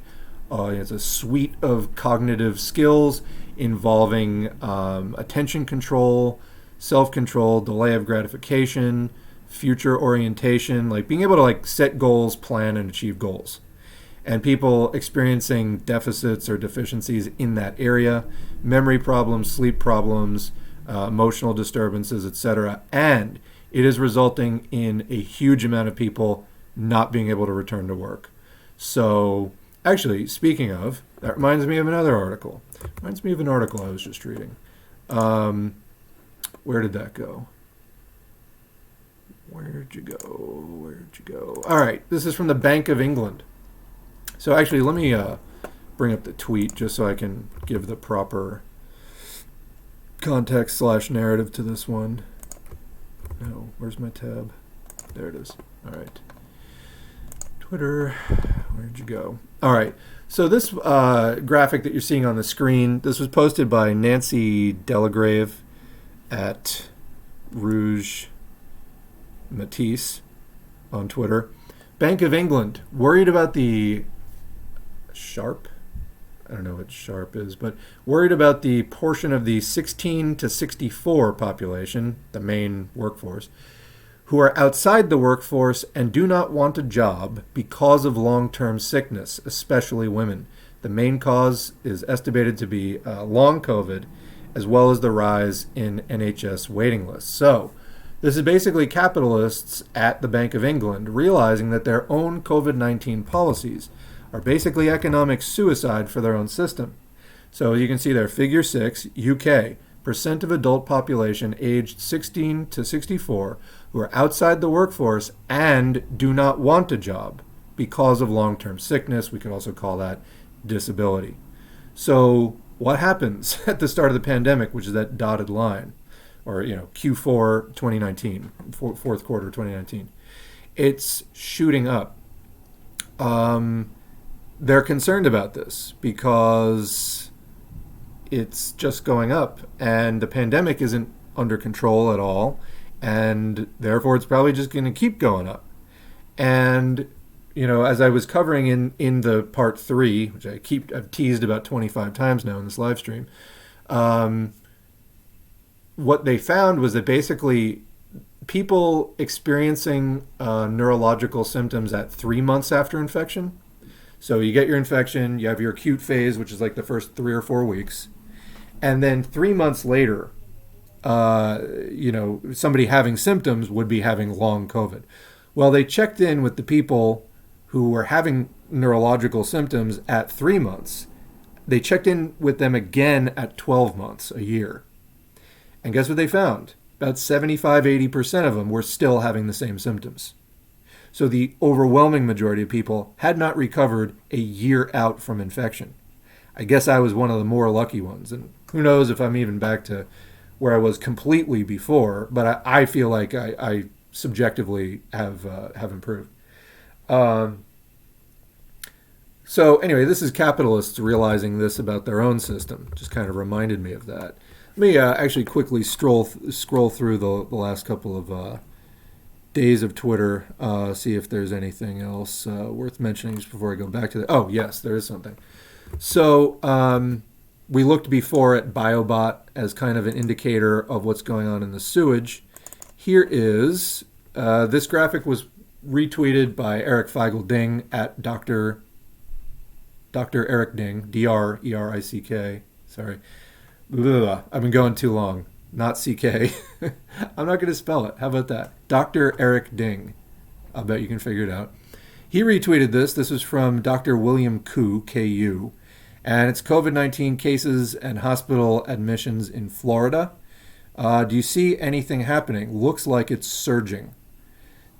It's a suite of cognitive skills involving attention control, self-control, delay of gratification, future orientation, like being able to like set goals, plan, and achieve goals. And people experiencing deficits or deficiencies in that area, memory problems, sleep problems, emotional disturbances, etc. And it is resulting in a huge amount of people not being able to return to work. So actually, speaking of, that reminds me of another article. Reminds me of an article I was just reading. Where did that go? Where'd you go? All right, this is from the Bank of England. So actually, let me bring up the tweet just so I can give the proper context / narrative to this one. No, where's my tab? There it is. All right. Twitter, where'd you go? All right. So this graphic that you're seeing on the screen, this was posted by Nancy Delagrave at Rouge Matisse on Twitter. Bank of England, worried about the Sharp? I don't know what Sharp is, but worried about the portion of the 16 to 64 population, the main workforce, who are outside the workforce and do not want a job because of long-term sickness, especially women. The main cause is estimated to be long COVID, as well as the rise in NHS waiting lists. So this is basically capitalists at the Bank of England realizing that their own COVID-19 policies are basically economic suicide for their own system. So you can see there, figure 6, UK, percent of adult population aged 16 to 64 who are outside the workforce and do not want a job because of long-term sickness. We could also call that disability. So what happens at the start of the pandemic, which is that dotted line, or Q4 2019, fourth quarter 2019, it's shooting up. They're concerned about this because it's just going up, and the pandemic isn't under control at all, and therefore it's probably just going to keep going up. And as I was covering in the part 3, which I've teased about 25 times now in this live stream, what they found was that basically people experiencing neurological symptoms at 3 months after infection. So you get your infection, you have your acute phase, which is like the first 3 or 4 weeks, and then 3 months later, somebody having symptoms would be having long COVID. Well, they checked in with the people who were having neurological symptoms at 3 months. They checked in with them again at 12 months, a year. And guess what they found? About 75-80% of them were still having the same symptoms. So the overwhelming majority of people had not recovered a year out from infection. I guess I was one of the more lucky ones. And who knows if I'm even back to where I was completely before, but I feel like I subjectively have improved. So anyway, this is capitalists realizing this about their own system. Just kind of reminded me of that. Let me actually quickly scroll through the last couple of days of Twitter, see if there's anything else worth mentioning just before I go back to that. Oh, yes, there is something. So we looked before at BioBot as kind of an indicator of what's going on in the sewage. Here is, this graphic was retweeted by Eric Feigl Ding at Dr. Eric Ding, D-R-E-R-I-C-K. Sorry. Ugh, I've been going too long. Not C-K. I'm not going to spell it. How about that? Dr. Eric Ding. I'll bet you can figure it out. He retweeted this. This is from Dr. William Koo, K-U. And it's COVID-19 cases and hospital admissions in Florida. Do you see anything happening? Looks like it's surging.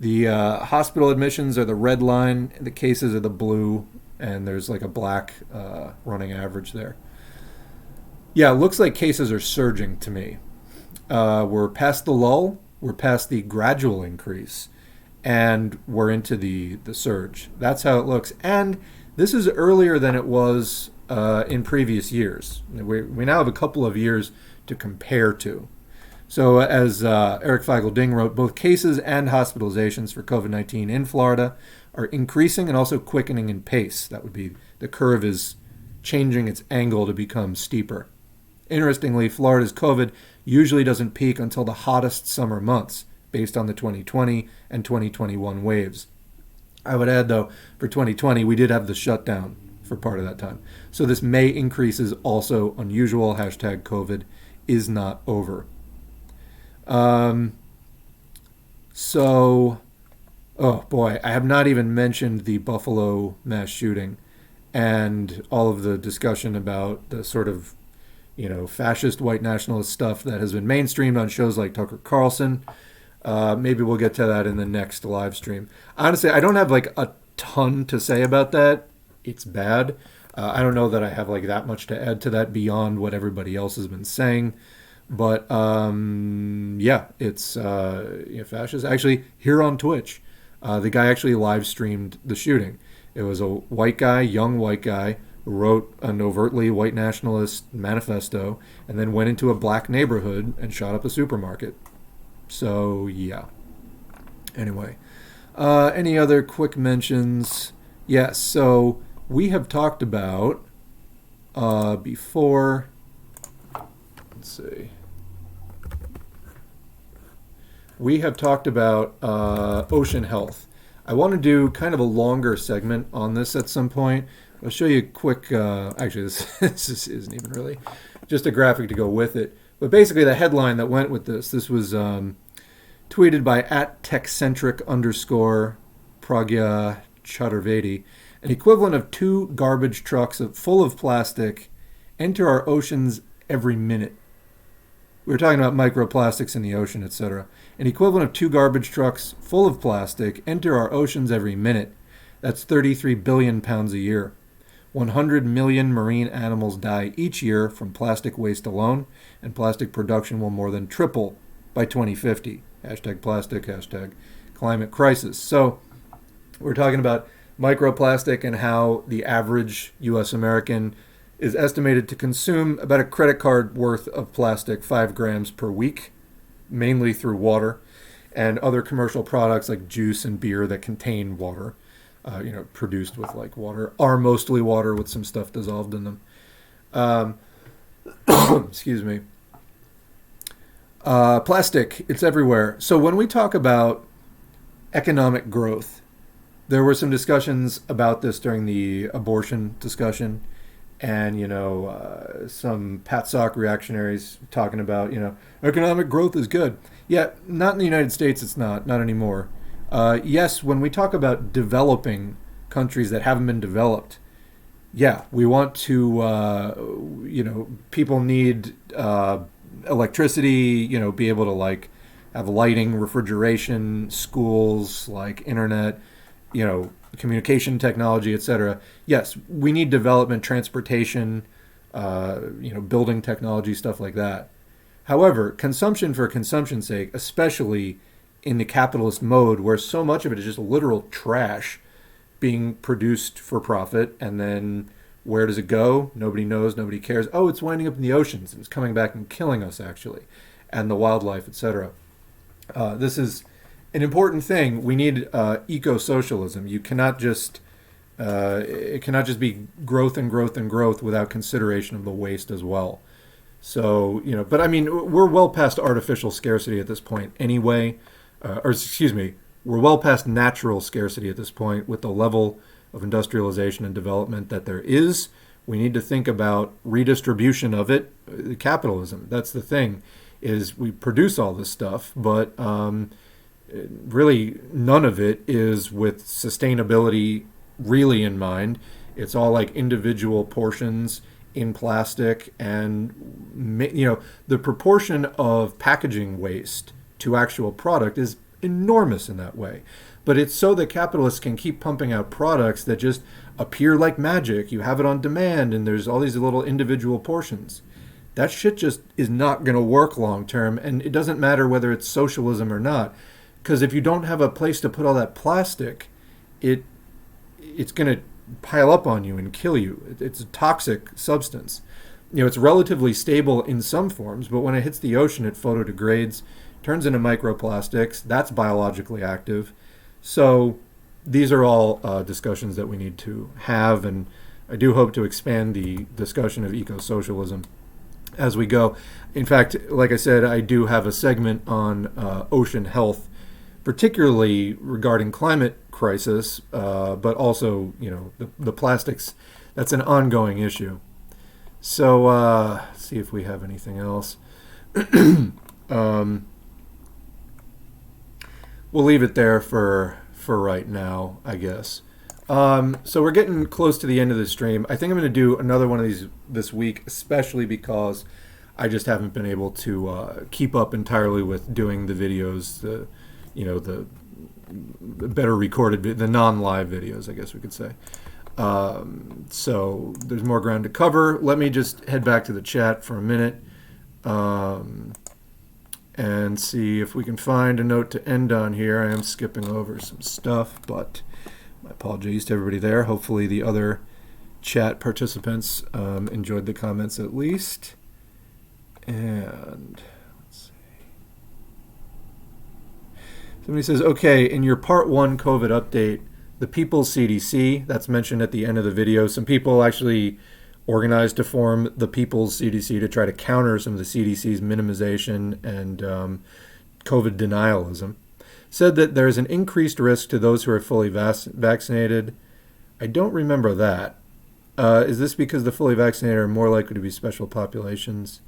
The hospital admissions are the red line. The cases are the blue. And there's like a black running average there. Yeah, it looks like cases are surging to me. We're past the lull. We're past the gradual increase. And we're into the surge. That's how it looks. And this is earlier than it was in previous years. We now have a couple of years to compare to. So as Eric Feigl Ding wrote, both cases and hospitalizations for COVID-19 in Florida are increasing and also quickening in pace. That would be, the curve is changing its angle to become steeper. Interestingly, Florida's COVID usually doesn't peak until the hottest summer months, based on the 2020 and 2021 waves. I would add, though, for 2020, we did have the shutdown for part of that time. So this May increase is also unusual. Hashtag COVID is not over. Oh boy, I have not even mentioned the Buffalo mass shooting and all of the discussion about the sort of, fascist white nationalist stuff that has been mainstreamed on shows like Tucker Carlson. Maybe we'll get to that in the next live stream. Honestly, I don't have like a ton to say about that. It's bad. I don't know that I have like that much to add to that beyond what everybody else has been saying. But yeah, it's fascist. Actually, here on Twitch, the guy actually live streamed the shooting. It was a white guy, young white guy, who wrote an overtly white nationalist manifesto and then went into a black neighborhood and shot up a supermarket. So, yeah. Anyway, any other quick mentions? Yes, so we have talked about before, let's see. We have talked about ocean health. I want to do kind of a longer segment on this at some point. I'll show you a quick, actually this isn't even really, just a graphic to go with it. But basically the headline that went with this was tweeted by @techcentric_Pragya Chaturvedi. An equivalent of 2 garbage trucks full of plastic enter our oceans every minute. We were talking about microplastics in the ocean, etc. An equivalent of 2 garbage trucks full of plastic enter our oceans every minute. That's 33 billion pounds a year. 100 million marine animals die each year from plastic waste alone, and plastic production will more than triple by 2050. Hashtag plastic, hashtag climate crisis. So we're talking about microplastic and how the average U.S. American is estimated to consume about a credit card worth of plastic, 5 grams per week, mainly through water and other commercial products like juice and beer that contain water, produced with like water, are mostly water with some stuff dissolved in them. Excuse me. Plastic, it's everywhere. So when we talk about economic growth, there were some discussions about this during the abortion discussion. And, some PATSOC reactionaries talking about, economic growth is good. Yeah, not in the United States, it's not anymore. Yes, when we talk about developing countries that haven't been developed, yeah, we want to, people need electricity, be able to, like, have lighting, refrigeration, schools, like internet, communication technology, etc. Yes, we need development, transportation, building technology, stuff like that. However, consumption for consumption's sake, especially in the capitalist mode where so much of it is just literal trash being produced for profit, and then where does it go? Nobody knows, nobody cares. Oh, it's winding up in the oceans, and it's coming back and killing us, actually, and the wildlife, etc. This is an important thing. We need eco-socialism. You cannot just it cannot just be growth and growth and growth without consideration of the waste as well. So, but I mean, we're well past artificial scarcity at this point anyway, we're well past natural scarcity at this point with the level of industrialization and development that there is. We need to think about redistribution of it. Capitalism, that's the thing, is we produce all this stuff, but really none of it is with sustainability really in mind. It's all like individual portions in plastic, and the proportion of packaging waste to actual product is enormous in that way. But it's so that capitalists can keep pumping out products that just appear like magic. You have it on demand, and there's all these little individual portions. That shit just is not going to work long term, and it doesn't matter whether it's socialism or not. Because if you don't have a place to put all that plastic, it's going to pile up on you and kill you. It's a toxic substance. It's relatively stable in some forms, but when it hits the ocean, it photodegrades, turns into microplastics. That's biologically active. So these are all discussions that we need to have, and I do hope to expand the discussion of eco-socialism as we go. In fact, like I said, I do have a segment on ocean health, particularly regarding climate crisis, but also, the plastics. That's an ongoing issue. So let's see if we have anything else. We'll leave it there for right now, I guess. So we're getting close to the end of the stream. I think I'm going to do another one of these this week, especially because I just haven't been able to keep up entirely with doing the videos, the better recorded, the non-live videos, I guess we could say. So there's more ground to cover. Let me just head back to the chat for a minute and see if we can find a note to end on here. I am skipping over some stuff, but my apologies to everybody there. Hopefully the other chat participants enjoyed the comments at least. And let's see. Somebody says, okay, in your part 1 COVID update, the People's CDC, that's mentioned at the end of the video. Some people actually organized to form the People's CDC to try to counter some of the CDC's minimization and COVID denialism. Said that there's an increased risk to those who are fully vaccinated. I don't remember that. Is this because the fully vaccinated are more likely to be special populations?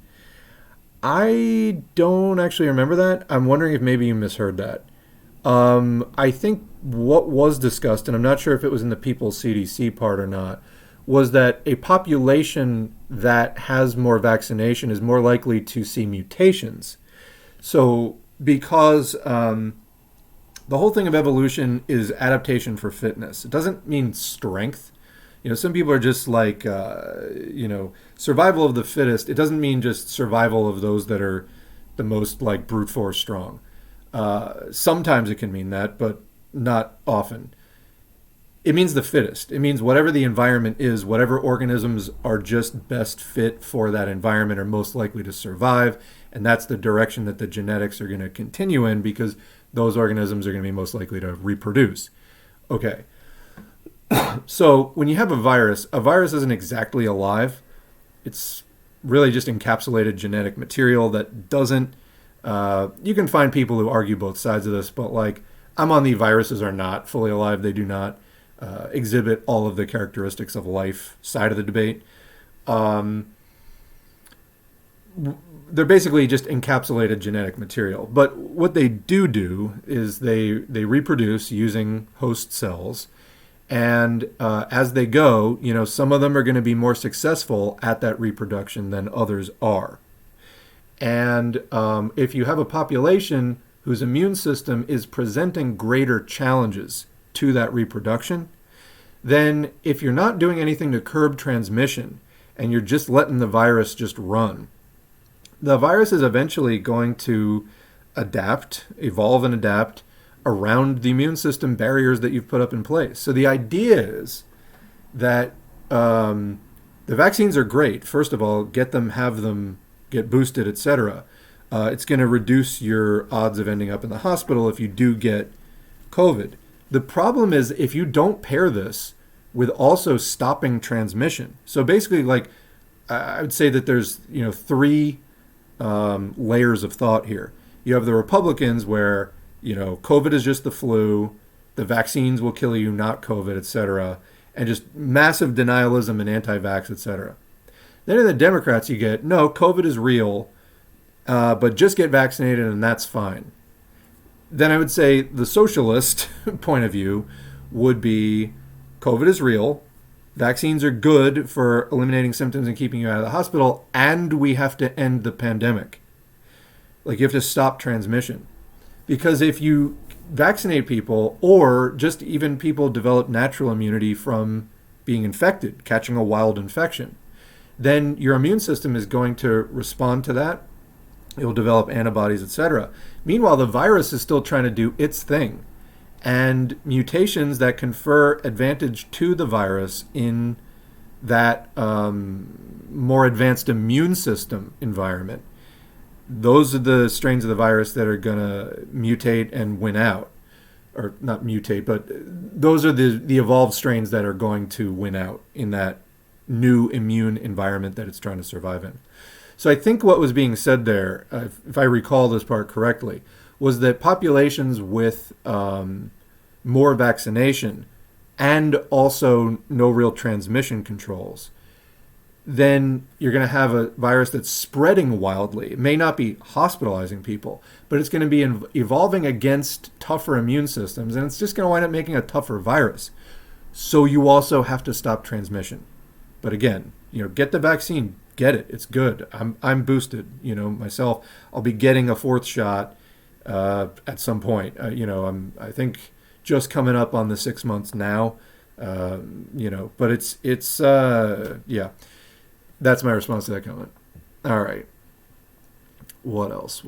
I don't actually remember that. I'm wondering if maybe you misheard that. I think what was discussed, and I'm not sure if it was in the People's CDC part or not, was that a population that has more vaccination is more likely to see mutations. So because the whole thing of evolution is adaptation for fitness. It doesn't mean strength. Some people are just like, survival of the fittest. It doesn't mean just survival of those that are the most like brute force strong. Sometimes it can mean that, but not often. It means the fittest. It means whatever the environment is, whatever organisms are just best fit for that environment are most likely to survive. And that's the direction that the genetics are going to continue in, because those organisms are going to be most likely to reproduce. Okay. So when you have a virus isn't exactly alive. It's really just encapsulated genetic material that doesn't, you can find people who argue both sides of this, but like, I'm on the viruses are not fully alive. They do not exhibit all of the characteristics of life side of the debate. They're basically just encapsulated genetic material. But what they do is they reproduce using host cells. And as they go, some of them are going to be more successful at that reproduction than others are. And if you have a population whose immune system is presenting greater challenges to that reproduction, then if you're not doing anything to curb transmission and you're just letting the virus just run, the virus is eventually going to evolve and adapt around the immune system barriers that you've put up in place. So the idea is that the vaccines are great. First of all, get them, have them get boosted, etc. It's going to reduce your odds of ending up in the hospital if you do get COVID. The problem is if you don't pair this with also stopping transmission. So basically, like, I would say that there's three layers of thought here. You have the Republicans where COVID is just the flu, the vaccines will kill you, not COVID, etc., and just massive denialism and anti-vax, etc. Then in the Democrats, you get, no, COVID is real, but just get vaccinated and that's fine. Then I would say the socialist point of view would be COVID is real, vaccines are good for eliminating symptoms and keeping you out of the hospital, and we have to end the pandemic. Like, you have to stop transmission. Because if you vaccinate people, or just even people develop natural immunity from being infected, catching a wild infection, then your immune system is going to respond to that. It will develop antibodies, etc. Meanwhile, the virus is still trying to do its thing. And mutations that confer advantage to the virus in that more advanced immune system environment, those are the strains of the virus that are going to mutate and win out. Or not mutate, but those are the evolved strains that are going to win out in that new immune environment that it's trying to survive in. So I think what was being said there, if I recall this part correctly, was that populations with more vaccination and also no real transmission controls, then you're going to have a virus that's spreading wildly. It may not be hospitalizing people, but it's going to be evolving against tougher immune systems, and it's just going to wind up making a tougher virus. So you also have to stop transmission. But again, get the vaccine, get it. It's good. I'm boosted, myself. I'll be getting a fourth shot at some point. I think just coming up on the 6 months now, but it's yeah. That's my response to that comment. All right. What else?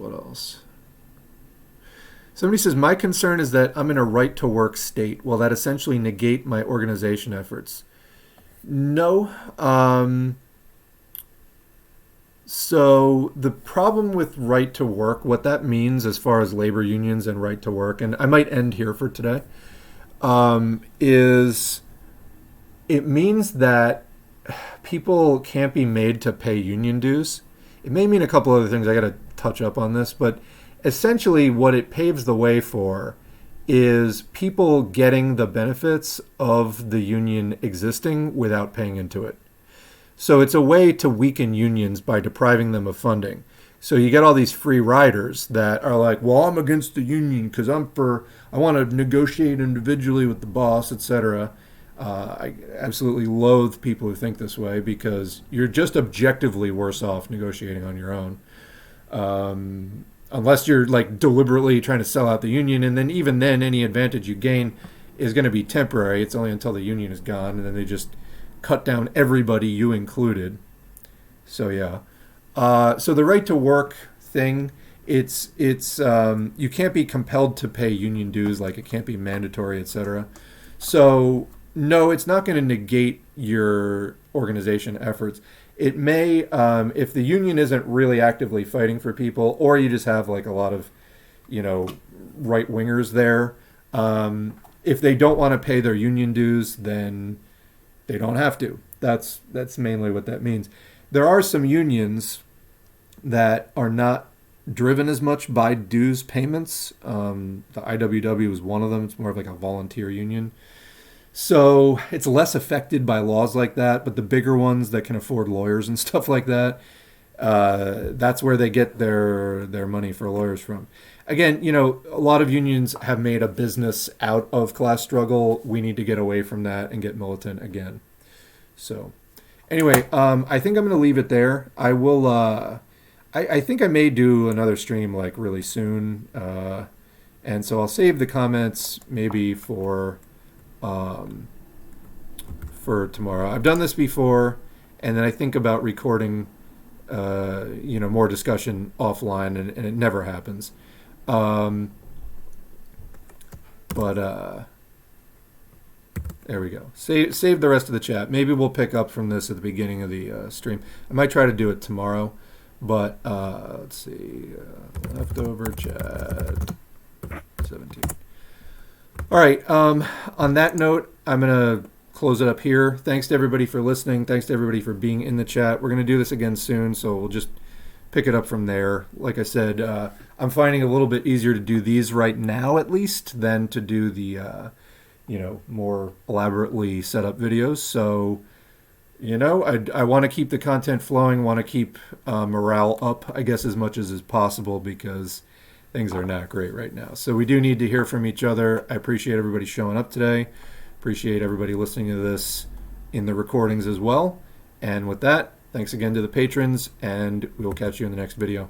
Somebody says, my concern is that I'm in a right-to-work state. Will that essentially negate my organization efforts? No. So the problem with right-to-work, what that means as far as labor unions and right-to-work, and I might end here for today, is it means that people can't be made to pay union dues. It may mean a couple other things. I got to touch up on this, but essentially what it paves the way for is people getting the benefits of the union existing without paying into it. So it's a way to weaken unions by depriving them of funding. So you get all these free riders that are like, well, I'm against the union because I want to negotiate individually with the boss, etc. I absolutely loathe people who think this way because you're just objectively worse off negotiating on your own. Unless you're like deliberately trying to sell out the union, and then even then, any advantage you gain is going to be temporary. It's only until the union is gone, and then they just cut down everybody, you included. So yeah. So the right to work thing, it's you can't be compelled to pay union dues, like it can't be mandatory, etc. So no, it's not going to negate your organization efforts. It may, if the union isn't really actively fighting for people, or you just have like a lot of, right wingers there. If they don't want to pay their union dues, then they don't have to. That's mainly what that means. There are some unions that are not driven as much by dues payments. The IWW is one of them. It's more of like a volunteer union. So it's less affected by laws like that, but the bigger ones that can afford lawyers and stuff like that, that's where they get their money for lawyers from. Again, a lot of unions have made a business out of class struggle. We need to get away from that and get militant again. So anyway, I think I'm going to leave it there. I will, I think I may do another stream like really soon. And so I'll save the comments maybe for tomorrow. I've done this before, and then I think about recording, more discussion offline, and it never happens. But there we go. Save the rest of the chat. Maybe we'll pick up from this at the beginning of the stream. I might try to do it tomorrow, but let's see. Leftover chat 17. All right. On that note, I'm going to close it up here. Thanks to everybody for listening. Thanks to everybody for being in the chat. We're going to do this again soon, so we'll just pick it up from there. Like I said, I'm finding it a little bit easier to do these right now, at least, than to do the, more elaborately set up videos. So, I want to keep the content flowing, want to keep morale up, I guess, as much as is possible, because things are not great right now. So we do need to hear from each other. I appreciate everybody showing up today. Appreciate everybody listening to this in the recordings as well. And with that, thanks again to the patrons, and we will catch you in the next video.